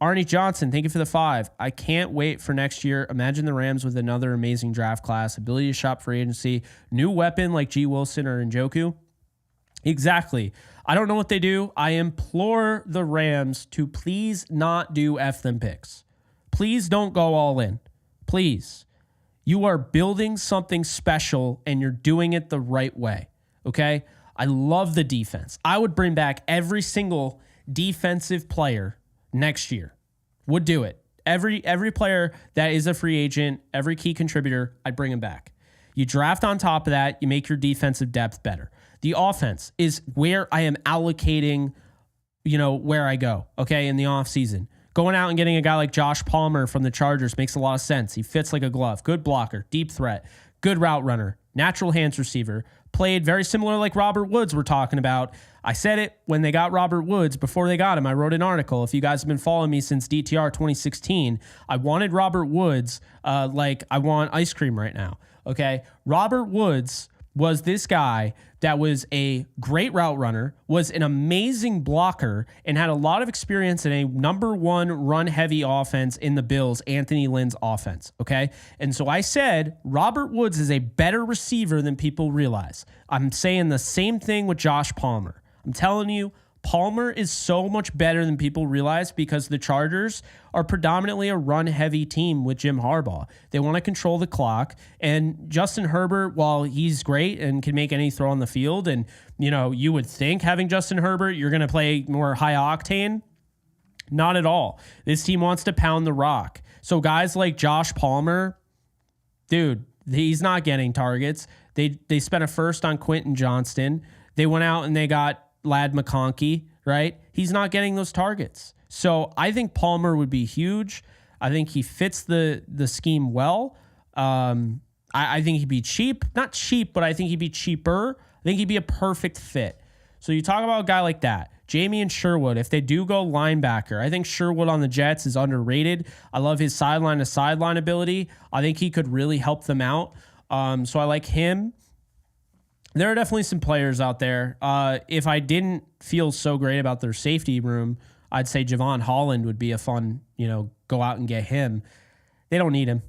Arnie Johnson, thank you for the 5. I can't wait for next year. Imagine the Rams with another amazing draft class, ability to shop free agency, new weapon like G. Wilson or Njoku. Exactly. I don't know what they do. I implore the Rams to please not do F them picks. Please don't go all in. Please. You are building something special and you're doing it the right way. Okay? I love the defense. I would bring back every single defensive player next year. Would do it. Every player that is a free agent, every key contributor, I'd bring him back. You draft on top of that, you make your defensive depth better. The offense is where I am allocating, where I go, okay, in the offseason. Going out and getting a guy like Josh Palmer from the Chargers makes a lot of sense. He fits like a glove. Good blocker, deep threat, good route runner, natural hands receiver. Played very similar like Robert Woods we're talking about. I said it when they got Robert Woods. Before they got him, I wrote an article. If you guys have been following me since DTR 2016, I wanted Robert Woods like I want ice cream right now. Okay? Robert Woods was this guy that was a great route runner, was an amazing blocker, and had a lot of experience in a number one run-heavy offense in the Bills, Anthony Lynn's offense, okay? And so I said Robert Woods is a better receiver than people realize. I'm saying the same thing with Josh Palmer. I'm telling you, Palmer is so much better than people realize because the Chargers are predominantly a run-heavy team with Jim Harbaugh. They want to control the clock. And Justin Herbert, while he's great and can make any throw on the field, and you would think having Justin Herbert, you're going to play more high octane. Not at all. This team wants to pound the rock. So guys like Josh Palmer, dude, he's not getting targets. They spent a first on Quentin Johnston. They went out and they got Lad McConkey, right? He's not getting those targets. So I think Palmer would be huge. I think he fits the scheme well. I think he'd be cheap. Not cheap, but I think he'd be cheaper. I think he'd be a perfect fit. So you talk about a guy like that. Jamie and Sherwood, if they do go linebacker, I think Sherwood on the Jets is underrated. I love his sideline-to-sideline ability. I think he could really help them out. So I like him. There are definitely some players out there. If I didn't feel so great about their safety room, I'd say Javon Holland would be a fun, go out and get him. They don't need him.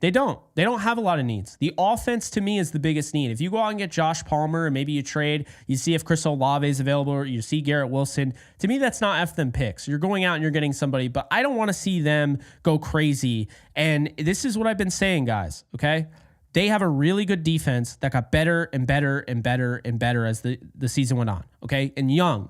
They don't. They don't have a lot of needs. The offense, to me, is the biggest need. If you go out and get Josh Palmer and maybe you trade, you see if Chris Olave is available or you see Garrett Wilson, to me, that's not F them picks. You're going out and you're getting somebody, but I don't want to see them go crazy. And this is what I've been saying, guys, okay? They have a really good defense that got better and better and better and better as the season went on, okay? And Young,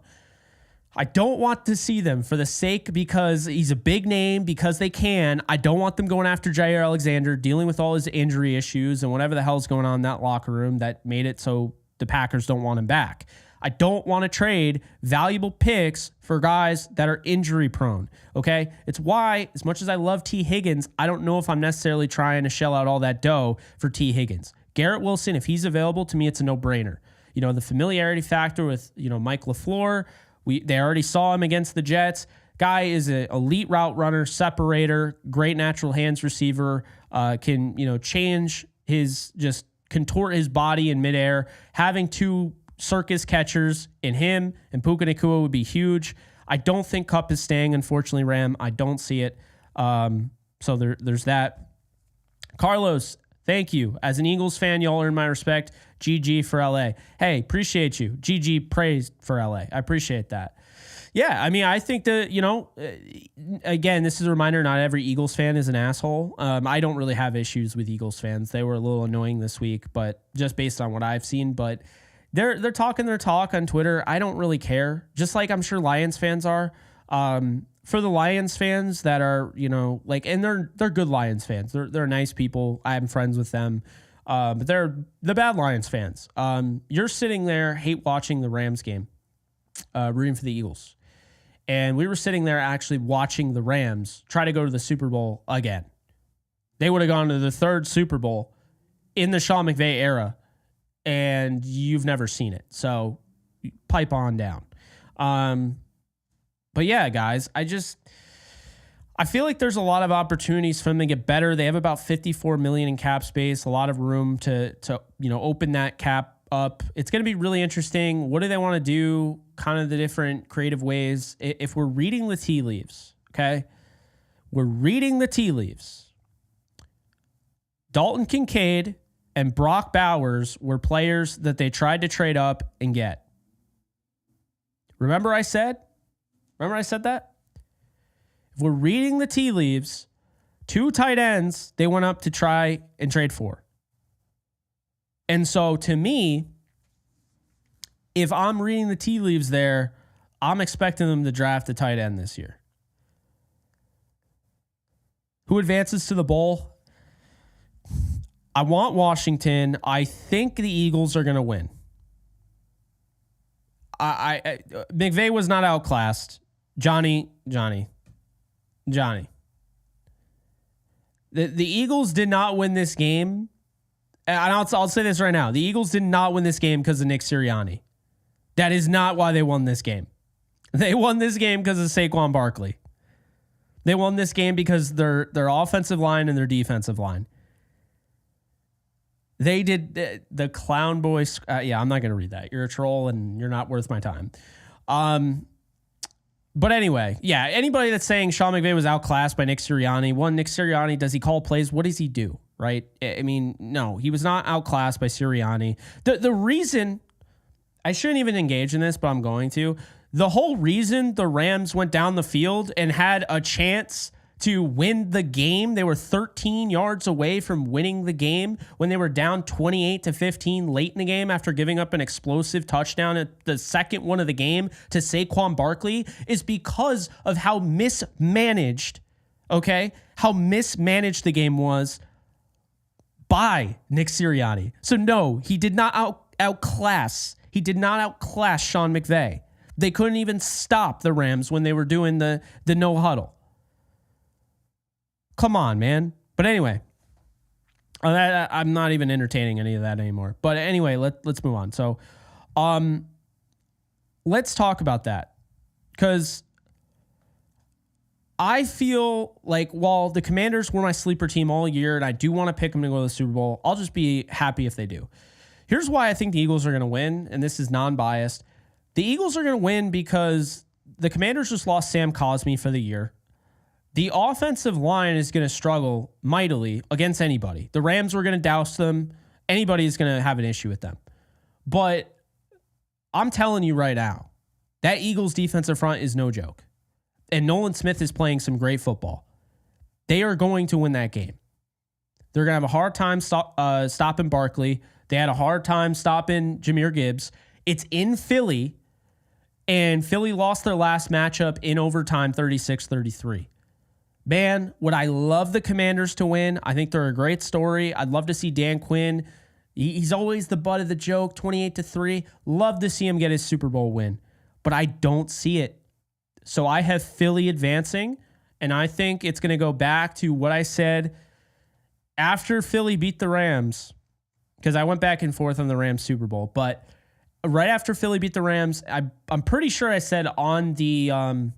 I don't want to see them for the sake because he's a big name, because they can. I don't want them going after Jair Alexander, dealing with all his injury issues and whatever the hell's going on in that locker room that made it so the Packers don't want him back. I don't want to trade valuable picks for guys that are injury prone, okay? It's why, as much as I love T. Higgins, I don't know if I'm necessarily trying to shell out all that dough for T. Higgins. Garrett Wilson, if he's available, to me, it's a no-brainer. The familiarity factor with, Mike LaFleur, they already saw him against the Jets. Guy is an elite route runner, separator, great natural hands receiver, can, change just contort his body in midair. Having two circus catchers in him and Puka Nacua would be huge. I don't think Kupp is staying, unfortunately, Ram. I don't see it. So there's that. Carlos, thank you. As an Eagles fan, y'all earn my respect. GG for LA. Hey, appreciate you. GG praise for LA. I appreciate that. Yeah, I mean, I think that, again, this is a reminder, not every Eagles fan is an asshole. I don't really have issues with Eagles fans. They were a little annoying this week, but just based on what I've seen, but they're talking their talk on Twitter. I don't really care. Just like I'm sure Lions fans are. For the Lions fans that are, and they're good Lions fans. They're nice people. I'm friends with them. But they're the bad Lions fans. You're sitting there hate watching the Rams game, rooting for the Eagles. And we were sitting there actually watching the Rams try to go to the Super Bowl again. They would have gone to the third Super Bowl in the Sean McVay era, and you've never seen it. So pipe on down. But yeah, guys, I feel like there's a lot of opportunities for them to get better. They have about $54 million in cap space, a lot of room to open that cap up. It's going to be really interesting. What do they want to do? Kind of the different creative ways. If we're reading the tea leaves, okay? We're reading the tea leaves. Dalton Kincaid and Brock Bowers were players that they tried to trade up and get. Remember I said that? If we're reading the tea leaves, 2 tight ends they went up to try and trade for. And so to me, if I'm reading the tea leaves there, I'm expecting them to draft a tight end this year. Who advances to the bowl? I want Washington. I think the Eagles are going to win. McVay was not outclassed. Johnny. The Eagles did not win this game. And I'll say this right now. The Eagles did not win this game because of Nick Sirianni. That is not why they won this game. They won this game because of Saquon Barkley. They won this game because their offensive line and their defensive line. They did the Clown Boys. Yeah, I'm not going to read that. You're a troll and you're not worth my time. But anyway, yeah, anybody that's saying Sean McVay was outclassed by Nick Sirianni, Nick Sirianni, does he call plays? What does he do, right? I mean, no, he was not outclassed by Sirianni. The reason, I shouldn't even engage in this, but I'm going to. The whole reason the Rams went down the field and had a chance to win the game, they were 13 yards away from winning the game when they were down 28-15 late in the game after giving up an explosive touchdown at the second one of the game to Saquon Barkley, is because of how mismanaged, how mismanaged the game was by Nick Sirianni. So no, he did not outclass Sean McVay. They couldn't even stop the Rams when they were doing the no huddle. Come on, man. But anyway, I'm not even entertaining any of that anymore. But anyway, let's move on. So, let's talk about that, because I feel like while the Commanders were my sleeper team all year, and I do want to pick them to go to the Super Bowl, I'll just be happy if they do. Here's why I think the Eagles are going to win, and this is non-biased. The Eagles are going to win because the Commanders just lost Sam Cosmi for the year. The offensive line is going to struggle mightily against anybody. The Rams were going to douse them. Anybody is going to have an issue with them. But I'm telling you right now, that Eagles defensive front is no joke. And Nolan Smith is playing some great football. They are going to win that game. They're going to have a hard time stopping Barkley. They had a hard time stopping Jahmyr Gibbs. It's in Philly, and Philly lost their last matchup in overtime 36-33. Man, would I love the Commanders to win. I think they're a great story. I'd love to see Dan Quinn. He's always the butt of the joke, 28-3. Love to see him get his Super Bowl win, but I don't see it. So I have Philly advancing, and I think it's going to go back to what I said after Philly beat the Rams, because I went back and forth on the Rams Super Bowl, but right after Philly beat the Rams, I'm pretty sure I said on the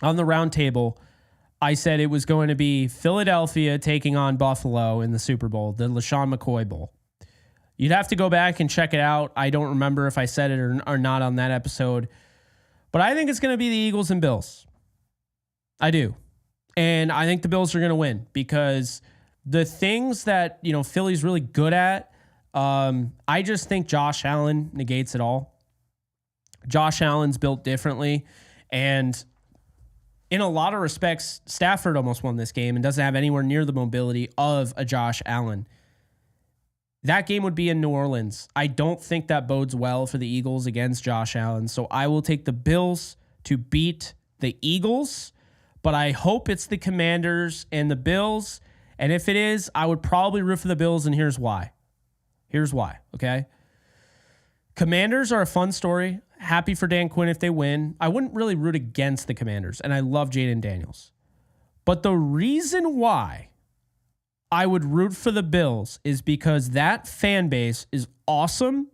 round table, I said it was going to be Philadelphia taking on Buffalo in the Super Bowl, the LaShawn McCoy Bowl. You'd have to go back and check it out. I don't remember if I said it or not on that episode, but I think it's going to be the Eagles and Bills. I do. And I think the Bills are going to win because the things that, Philly's really good at, I just think Josh Allen negates it all. Josh Allen's built differently, and in a lot of respects, Stafford almost won this game and doesn't have anywhere near the mobility of a Josh Allen. That game would be in New Orleans. I don't think that bodes well for the Eagles against Josh Allen. So I will take the Bills to beat the Eagles, but I hope it's the Commanders and the Bills. And if it is, I would probably root for the Bills, and here's why. Okay? Commanders are a fun story. Happy for Dan Quinn if they win. I wouldn't really root against the Commanders, and I love Jaden Daniels. But the reason why I would root for the Bills is because that fan base is awesome,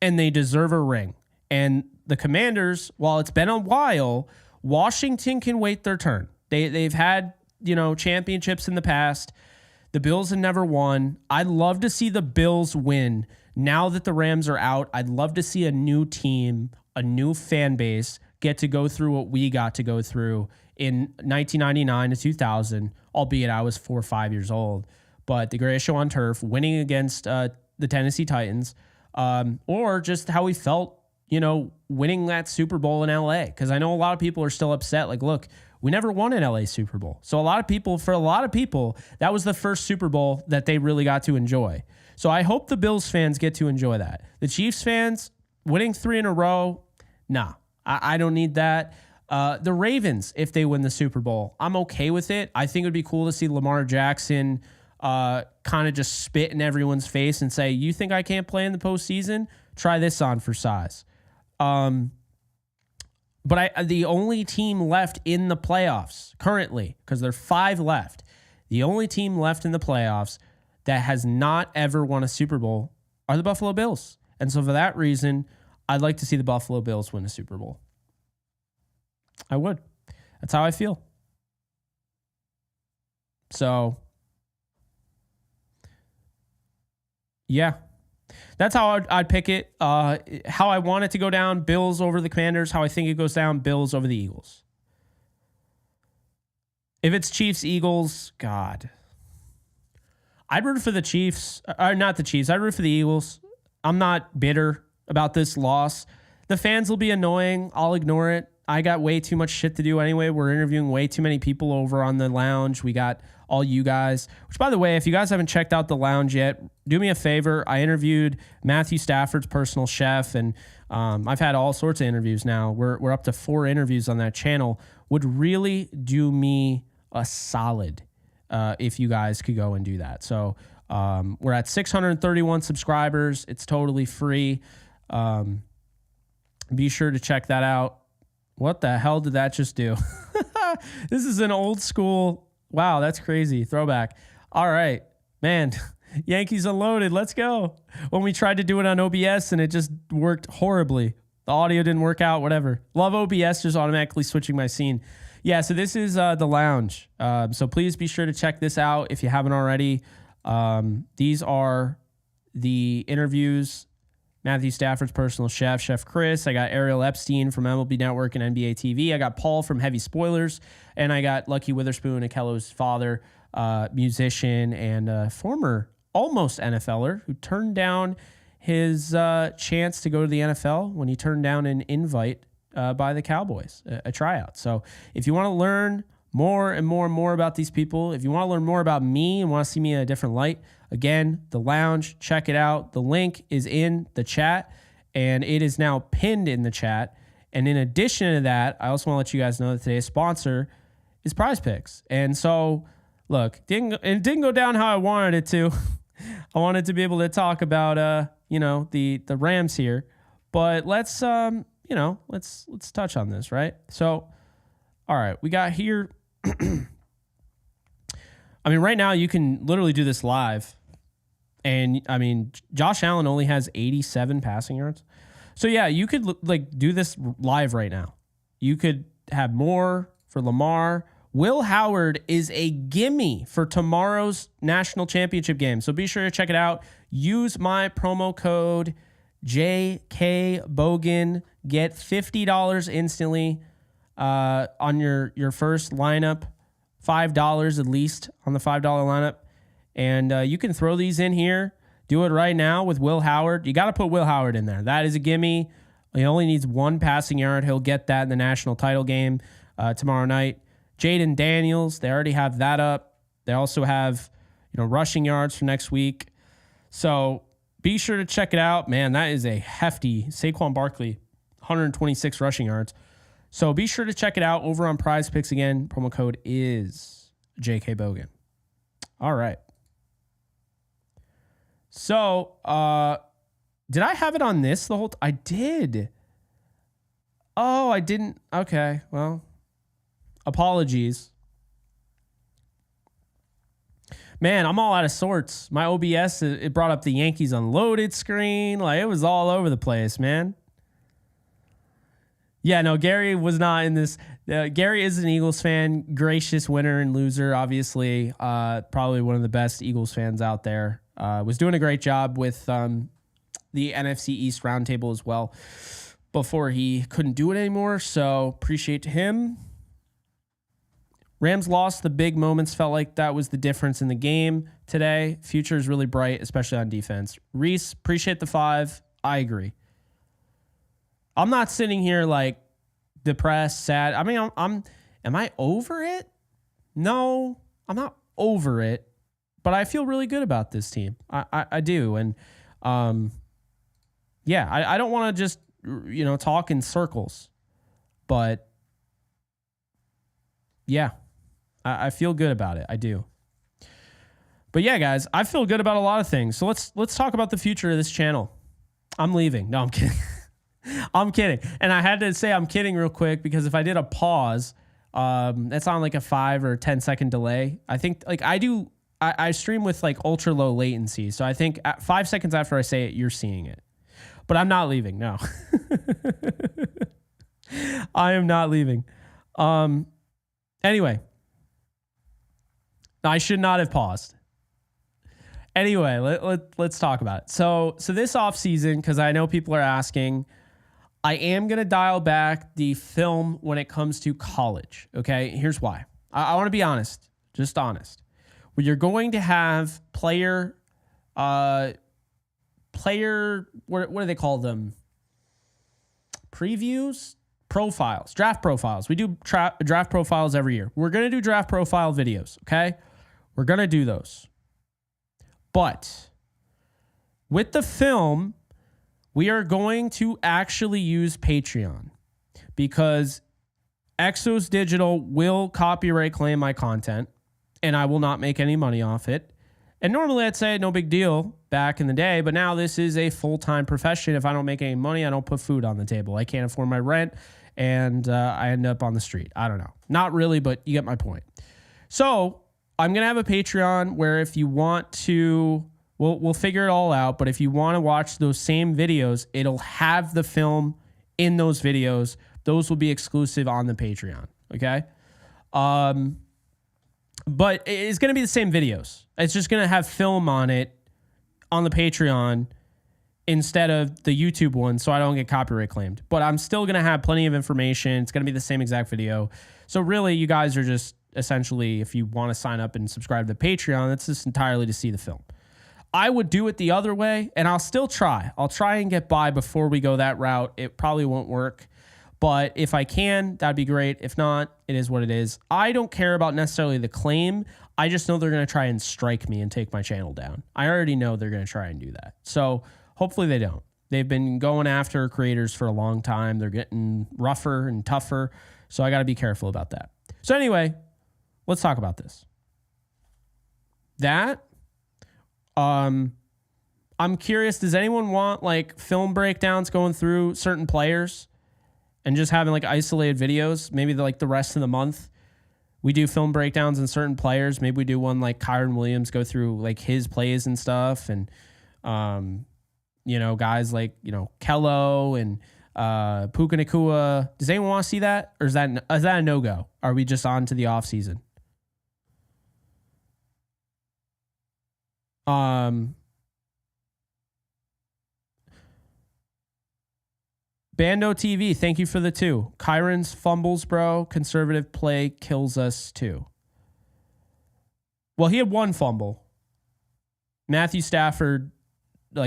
and they deserve a ring. And the Commanders, while it's been a while, Washington can wait their turn. They've had, championships in the past. The Bills have never won. I'd love to see the Bills win. Now that the Rams are out, I'd love to see a new team, a new fan base get to go through what we got to go through in 1999 to 2000, albeit I was 4 or 5 years old. But the greatest show on turf, winning against the Tennessee Titans, or just how we felt, winning that Super Bowl in LA. Because I know a lot of people are still upset. Like, look, we never won an LA Super Bowl. So for a lot of people, that was the first Super Bowl that they really got to enjoy. So I hope the Bills fans get to enjoy that. The Chiefs fans, winning 3 in a row, nah, I don't need that. The Ravens, if they win the Super Bowl, I'm okay with it. I think it would be cool to see Lamar Jackson kind of just spit in everyone's face and say, you think I can't play in the postseason? Try this on for size. But the only team left in the playoffs currently, because there are 5 left, the only team left in the playoffs that has not ever won a Super Bowl are the Buffalo Bills. And so for that reason, I'd like to see the Buffalo Bills win a Super Bowl. I would. That's how I feel. So Yeah. That's how I'd pick it. How I want it to go down, Bills over the Commanders. How I think it goes down, Bills over the Eagles. If it's Chiefs, Eagles, God. I'd root for the Chiefs. Or not the Chiefs. I'd root for the Eagles. I'm not bitter about this loss. The fans will be annoying. I'll ignore it. I got way too much shit to do anyway. We're interviewing way too many people over on the lounge. We got all you guys, which, by the way, if you guys haven't checked out the lounge yet, do me a favor. I interviewed Matthew Stafford's personal chef, and I've had all sorts of interviews now. We're up to 4 interviews on that channel. Would really do me a solid if you guys could go and do that. So we're at 631 subscribers. It's totally free. Be sure to check that out. What the hell did that just do? This is an old school. Wow, that's crazy. Throwback. All right, man. Yankees unloaded. Let's go. When we tried to do it on OBS and it just worked horribly. The audio didn't work out, whatever. Love OBS just automatically switching my scene. Yeah, so this is the lounge. So please be sure to check this out if you haven't already. These are the interviews. Matthew Stafford's personal chef, Chef Chris. I got Ariel Epstein from MLB Network and NBA TV. I got Paul from Heavy Spoilers. And I got Lucky Witherspoon, Akello's father, musician and former almost NFLer who turned down his chance to go to the NFL when he turned down an invite by the Cowboys, a tryout. So if you want to learn more and more and more about these people, if you want to learn more about me and want to see me in a different light, again, the lounge, check it out. The link is in the chat, and it is now pinned in the chat. And in addition to that, I also want to let you guys know that today's sponsor is Prize Picks. And so, look, it didn't go down how I wanted it to. I wanted to be able to talk about, the Rams here. But let's touch on this, right? So, all right, we got here. I mean, right now you can literally do this live. And I mean, Josh Allen only has 87 passing yards. So yeah, you could do this live right now. You could have more for Lamar. Will Howard is a gimme for tomorrow's national championship game. So be sure to check it out. Use my promo code JKBogan. Get $50 instantly on your first lineup. $5 at least on the $5 lineup. And you can throw these in here. Do it right now with Will Howard. You got to put Will Howard in there. That is a gimme. He only needs 1 passing yard. He'll get that in the national title game tomorrow night. Jaden Daniels, they already have that up. They also have, rushing yards for next week. So be sure to check it out. Man, that is a hefty Saquon Barkley, 126 rushing yards. So be sure to check it out over on Prize Picks again. Promo code is JKBogan. All right. So, did I have it on this the whole I did. Oh, I didn't. Okay, well, apologies. Man, I'm all out of sorts. My OBS, it brought up the Yankees unloaded screen. Like, it was all over the place, man. Yeah, no, Gary was not in this. Gary is an Eagles fan, gracious winner and loser, obviously. Probably one of the best Eagles fans out there. Was doing a great job with the NFC East roundtable as well before he couldn't do it anymore. So appreciate him. Rams lost the big moments. Felt like that was the difference in the game today. Future is really bright, especially on defense. Reese, appreciate the 5. I agree. I'm not sitting here like depressed, sad. I mean, am I over it? No, I'm not over it, but I feel really good about this team. I do. And yeah, I don't want to just, talk in circles, but yeah, I feel good about it. I do. But yeah, guys, I feel good about a lot of things. So let's talk about the future of this channel. I'm leaving. No, I'm kidding. I'm kidding. And I had to say I'm kidding real quick because if I did a pause, that's on like a 5 or 10 second delay. I think like I stream with like ultra low latency. So I think 5 seconds after I say it, you're seeing it. But I'm not leaving. No. I am not leaving. Anyway, I should not have paused. Anyway, let's talk about it. So this offseason, because I know people are asking, I am going to dial back the film when it comes to college. Okay, here's why. I want to be honest, just honest. Where you're going to have player, what do they call them? Previews? Profiles, draft profiles. We do draft profiles every year. We're going to do draft profile videos, okay? We're going to do those. But with the film, we are going to actually use Patreon because Exos Digital will copyright claim my content and I will not make any money off it. And normally I'd say no big deal back in the day, but now this is a full-time profession. If I don't make any money, I don't put food on the table. I can't afford my rent and I end up on the street. I don't know. Not really, but you get my point. So I'm going to have a Patreon where if you want to, we'll figure it all out. But if you want to watch those same videos, it'll have the film in those videos. Those will be exclusive on the Patreon. Okay. But it's going to be the same videos. It's just going to have film on it on the Patreon instead of the YouTube one, so I don't get copyright claimed. But I'm still going to have plenty of information. It's going to be the same exact video. So really, you guys are just essentially, if you want to sign up and subscribe to the Patreon, that's just entirely to see the film. I would do it the other way, and I'll still try. I'll try and get by before we go that route. It probably won't work. But if I can, that'd be great. If not, it is what it is. I don't care about necessarily the claim. I just know they're going to try and strike me and take my channel down. I already know they're going to try and do that. So hopefully they don't. They've been going after creators for a long time. They're getting rougher and tougher. So I got to be careful about that. So anyway, let's talk about this. I'm curious, does anyone want like film breakdowns going through certain players? And just having like isolated videos, maybe the rest of the month, we do film breakdowns on certain players. Maybe we do one like Kyron Williams, go through like his plays and stuff. And, guys like, Kello and Puka Nacua. Does anyone want to see that? Or is that a no-go? Are we just on to the off season? Bando TV, thank you for the 2. Kyron's fumbles, bro. Conservative play kills us too. Well, he had 1 fumble. Matthew Stafford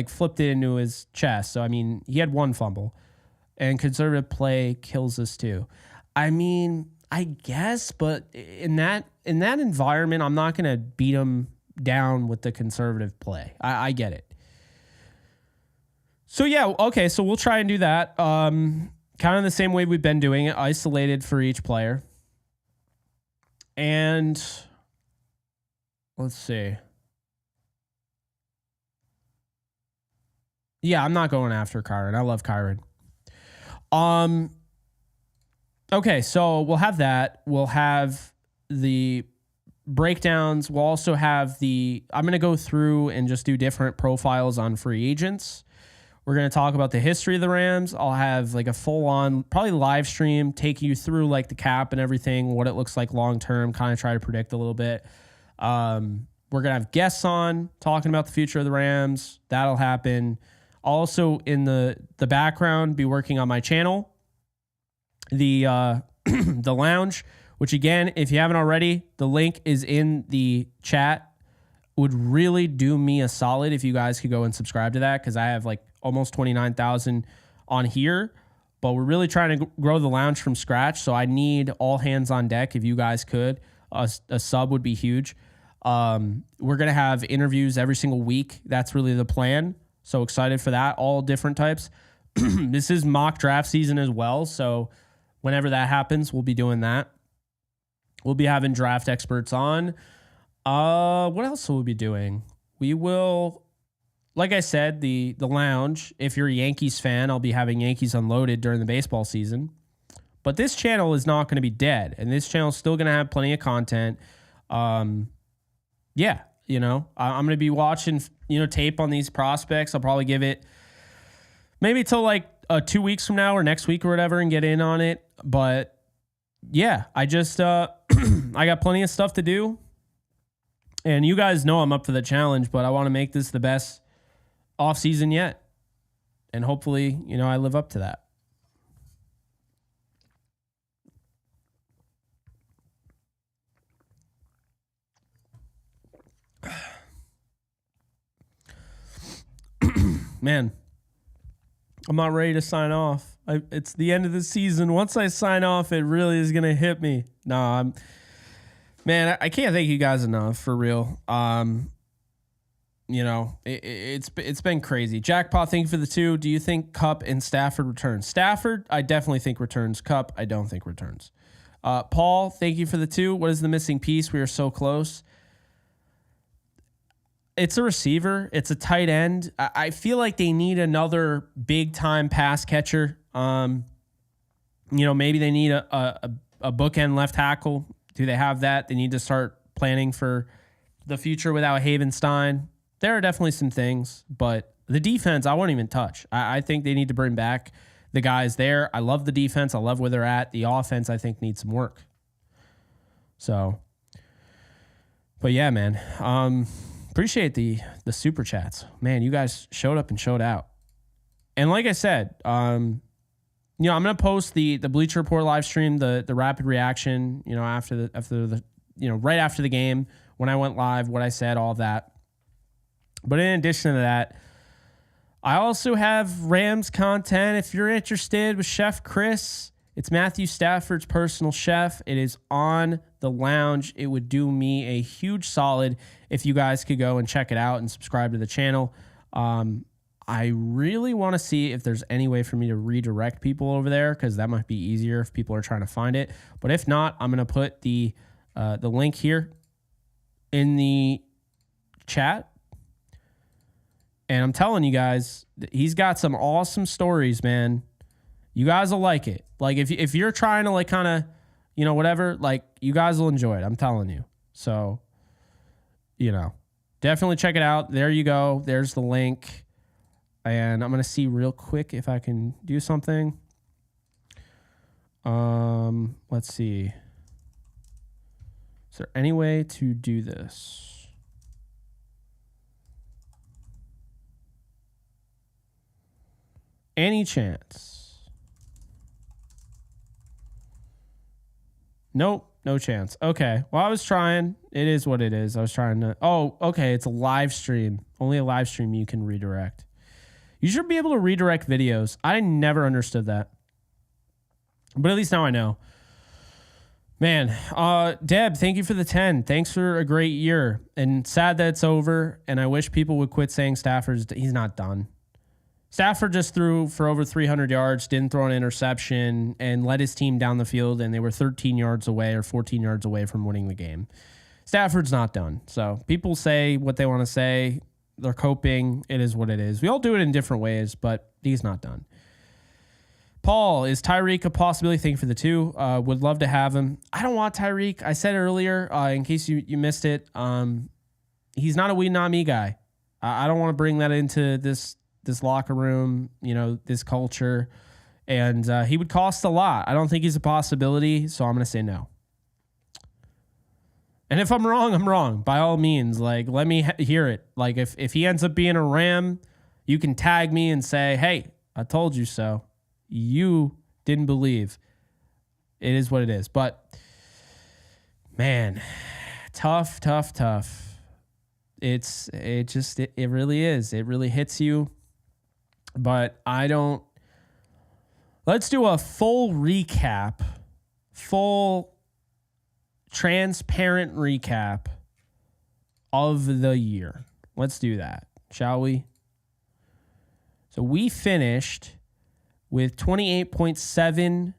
flipped it into his chest. So, I mean, he had 1 fumble. And conservative play kills us too. I mean, I guess, but in that environment, I'm not going to beat him down with the conservative play. I get it. So, yeah, okay, so we'll try and do that. Kind of the same way we've been doing it, isolated for each player. And let's see. Yeah, I'm not going after Kyron. I love Kyron. Okay, so we'll have that. We'll have the breakdowns. We'll also have I'm going to go through and just do different profiles on free agents. We're going to talk about the history of the Rams. I'll have like a full-on, probably live stream, take you through like the cap and everything, what it looks like long-term, kind of try to predict a little bit. We're going to have guests on talking about the future of the Rams. That'll happen. Also in the background, be working on my channel, the the lounge, which again, if you haven't already, the link is in the chat. Would really do me a solid if you guys could go and subscribe to that, because I have like almost 29,000 on here, but we're really trying to grow the lounge from scratch. So I need all hands on deck. If you guys could, a sub would be huge. We're going to have interviews every single week. That's really the plan. So excited for that. All different types. This is mock draft season as well. So whenever that happens, we'll be doing that. We'll be having draft experts on. What else will we be doing? We will, like I said, the lounge. If you're a Yankees fan, I'll be having Yankees Unloaded during the baseball season. But this channel is not going to be dead, and this channel is still going to have plenty of content. Yeah, I'm going to be watching, tape on these prospects. I'll probably give it maybe till like 2 weeks from now or next week or whatever and get in on it. But yeah, I just, I got plenty of stuff to do. And you guys know I'm up for the challenge, but I want to make this the best offseason yet. And hopefully, I live up to that. Man, I'm not ready to sign off. It's the end of the season. Once I sign off, it really is going to hit me. No, man, I can't thank you guys enough, for real. It's been crazy. Jackpot, thank you for the 2. Do you think Cup and Stafford returns? Stafford, I definitely think returns. Cup, I don't think returns. Paul, thank you for the 2. What is the missing piece? We are so close. It's a receiver. It's a tight end. I feel like they need another big time pass catcher. Maybe they need a bookend left tackle. Do they have that? They need to start planning for the future without Havenstein. There are definitely some things, but the defense, I won't even touch. I think they need to bring back the guys there. I love the defense. I love where they're at. The offense, I think, needs some work. So, but yeah, man. Appreciate the super chats. Man, you guys showed up and showed out. And like I said, I'm going to post the Bleacher Report live stream, the rapid reaction, after the right after the game, when I went live, what I said, all of that. But in addition to that, I also have Rams content. If you're interested with Chef Chris, it's Matthew Stafford's personal chef. It is on the lounge. It would do me a huge solid if you guys could go and check it out and subscribe to the channel. I really want to see if there's any way for me to redirect people over there, because that might be easier if people are trying to find it. But if not, I'm going to put the link here in the chat. And I'm telling you guys, he's got some awesome stories, man. You guys will like it. Like if you're trying to kind of, whatever, like you guys will enjoy it. I'm telling you. So, definitely check it out. There you go. There's the link. And I'm going to see real quick if I can do something. Let's see. Is there any way to do this? Any chance? Nope, no chance. Okay, well, I was trying. It is what it is. I was trying to... Oh, okay, it's a live stream. Only a live stream you can redirect. You should be able to redirect videos. I never understood that. But at least now I know. Man, Deb, thank you for the 10. Thanks for a great year. And sad that it's over, and I wish people would quit saying he's not done. Stafford just threw for over 300 yards, didn't throw an interception, and led his team down the field, and they were 13 yards away or 14 yards away from winning the game. Stafford's not done. So people say what they want to say. They're coping. It is what it is. We all do it in different ways, but he's not done. Paul, is Tyreek a possibility? Thank you for the 2. Would love to have him. I don't want Tyreek. I said earlier, in case you missed it, he's not a we, not me guy. I don't want to bring that into this locker room, this culture. And he would cost a lot. I don't think he's a possibility, so I'm going to say no. And if I'm wrong, I'm wrong. By all means, let me hear it. Like, if he ends up being a Ram, you can tag me and say, hey, I told you so. You didn't believe. It is what it is. But, man, tough. It really is. It really hits you. But let's do a full recap, full transparent recap of the year. Let's do that, shall we? So we finished with 28.7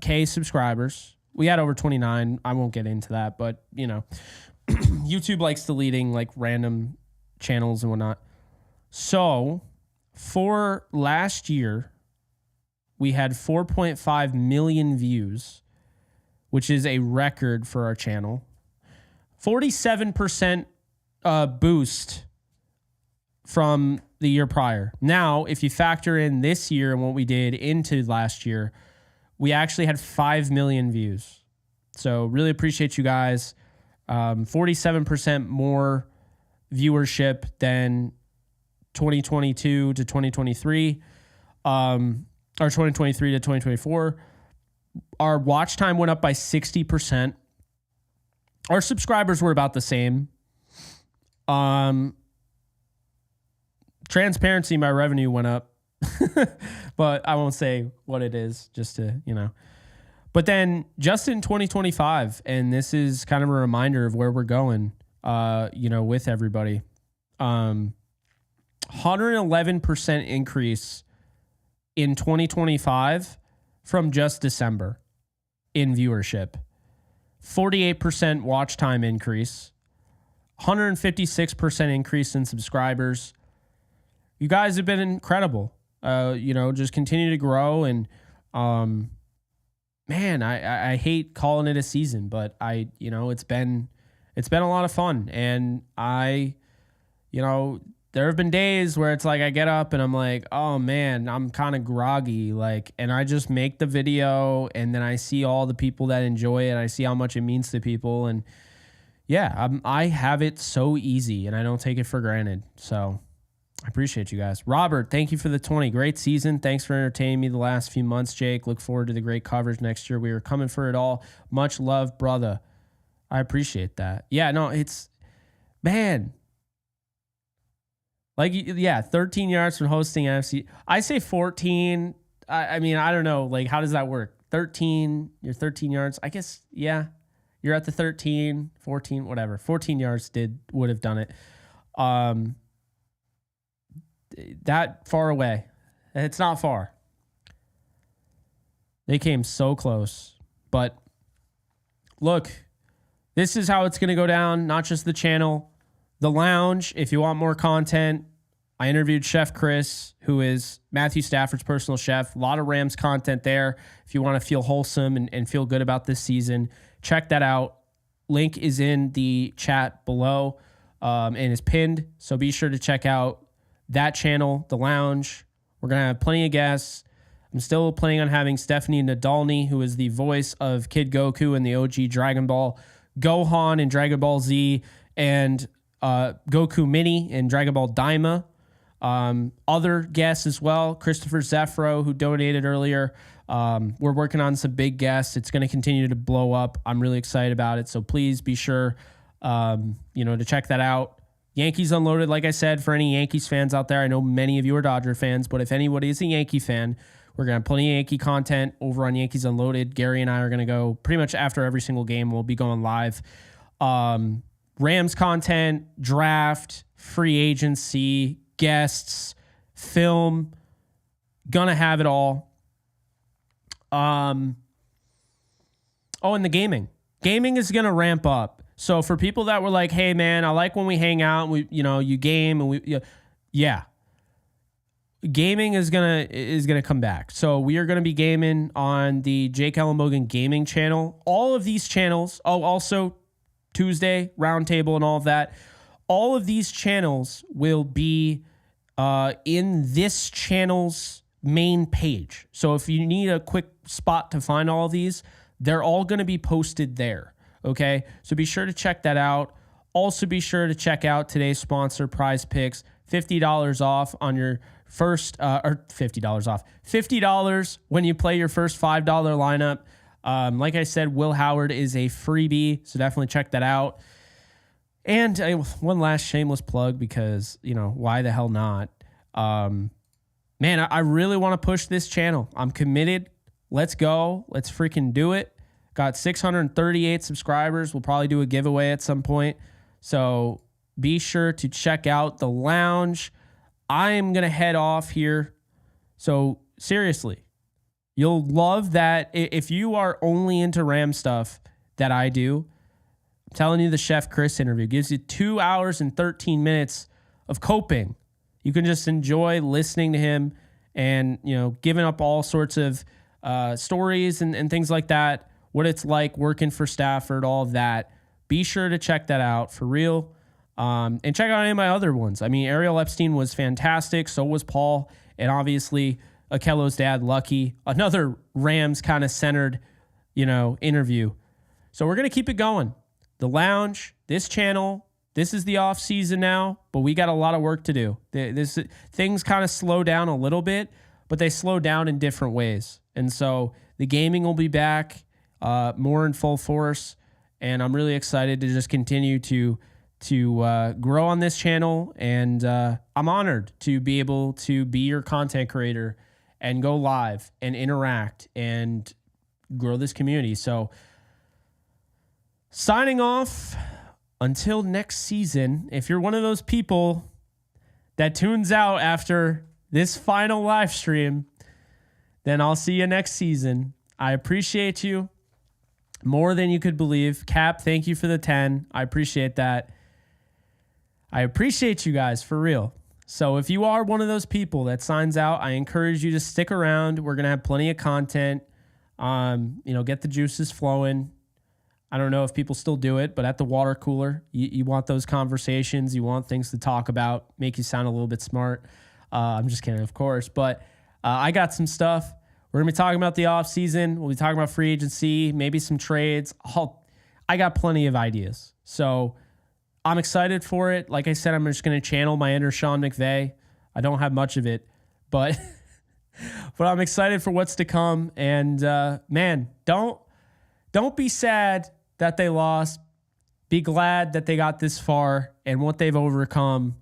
K subscribers. We had over 29. I won't get into that, but YouTube likes deleting random channels and whatnot. So for last year, we had 4.5 million views, which is a record for our channel. 47% boost from the year prior. Now, if you factor in this year and what we did into last year, we actually had 5 million views. So really appreciate you guys. 47% more viewership than 2022 to 2023, or 2023 to 2024. Our watch time went up by 60%. Our subscribers were about the same. Transparency, my revenue went up, but I won't say what it is just to, But then just in 2025, and this is kind of a reminder of where we're going, with everybody, 111% increase in 2025 from just December in viewership, 48% watch time increase, 156% increase in subscribers. You guys have been incredible. Just continue to grow. And, man, I hate calling it a season, but it's been a lot of fun. And there have been days where it's like I get up and I'm like, oh man, I'm kind of groggy, and I just make the video and then I see all the people that enjoy it. I see how much it means to people, and yeah, I have it so easy and I don't take it for granted. So I appreciate you guys. Robert, thank you for the 20. Great season. Thanks for entertaining me the last few months, Jake. Look forward to the great coverage next year. We are coming for it all. Much love, brother. I appreciate that. Yeah, no, man. 13 yards from hosting NFC. I say 14. I mean, I don't know. How does that work? 13, you're 13 yards. I guess, yeah. You're at the 13, 14, whatever. 14 yards would have done it. That far away. It's not far. They came so close. But look, this is how it's going to go down. Not just the channel. The lounge, if you want more content, I interviewed Chef Chris, who is Matthew Stafford's personal chef. A lot of Rams content there. If you want to feel wholesome and feel good about this season, check that out. Link is in the chat below and is pinned. So be sure to check out that channel, the lounge. We're going to have plenty of guests. I'm still planning on having Stephanie Nadolny, who is the voice of Kid Goku in the OG Dragon Ball, Gohan in Dragon Ball Z, and Goku Mini and Dragon Ball Daima. Other guests as well. Christopher Zeffro, who donated earlier. We're working on some big guests. It's going to continue to blow up. I'm really excited about it. So please be sure, to check that out. Yankees Unloaded, like I said, for any Yankees fans out there. I know many of you are Dodger fans, but if anybody is a Yankee fan, we're going to have plenty of Yankee content over on Yankees Unloaded. Gary and I are going to go pretty much after every single game. We'll be going live. Rams content, draft, free agency, guests, film, gonna have it all. And the gaming is gonna ramp up. So for people that were like, hey man, I like when we hang out, you game and gaming is gonna come back. So we are gonna be gaming on the Jake Ellenbogen gaming channel. All of these channels, also Tuesday roundtable and all of that. All of these channels will be in this channel's main page. So if you need a quick spot to find all of these, they're all going to be posted there. Okay. So be sure to check that out. Also be sure to check out today's sponsor, Prize Picks. $50 off on your first, or $50 off. $50 when you play your first $5 lineup. Like I said, Will Howard is a freebie, so definitely check that out. And one last shameless plug because, why the hell not? Man, I really want to push this channel. I'm committed. Let's go. Let's freaking do it. Got 638 subscribers. We'll probably do a giveaway at some point. So be sure to check out the lounge. I am going to head off here. So seriously, you'll love that. If you are only into Ram stuff that I do, I'm telling you, the Chef Chris interview gives you 2 hours and 13 minutes of coping. You can just enjoy listening to him and, giving up all sorts of stories and things like that, what it's like working for Stafford, all of that. Be sure to check that out for real. And check out any of my other ones. I mean, Ariel Epstein was fantastic. So was Paul. And obviously, Akello's dad, Lucky. Another Rams kind of centered, interview. So we're going to keep it going. the lounge, this channel, this is the off season now, but we got a lot of work to do. Things kind of slow down a little bit, but they slow down in different ways. And so the gaming will be back more in full force. And I'm really excited to just continue to grow on this channel. And I'm honored to be able to be your content creator and go live and interact and grow this community. So signing off until next season. If you're one of those people that tunes out after this final live stream, then I'll see you next season. I appreciate you more than you could believe. Cap, thank you for the 10. I appreciate that. I appreciate you guys for real. So if you are one of those people that signs out, I encourage you to stick around. We're going to have plenty of content. Get the juices flowing. I don't know if people still do it, but at the water cooler, you want those conversations. You want things to talk about, make you sound a little bit smart. I'm just kidding, of course. But I got some stuff. We're going to be talking about the offseason. We'll be talking about free agency, maybe some trades. I got plenty of ideas. So I'm excited for it. Like I said, I'm just going to channel my inner Sean McVay. I don't have much of it, but but I'm excited for what's to come. And man, don't be sad that they lost. Be glad that they got this far and what they've overcome.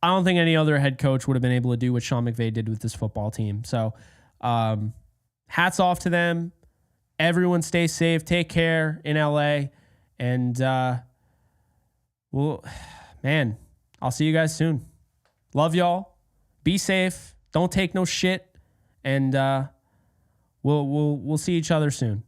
I don't think any other head coach would have been able to do what Sean McVay did with this football team. So hats off to them. Everyone stay safe. Take care in LA. And I'll see you guys soon. Love y'all. Be safe. Don't take no shit. And we'll see each other soon.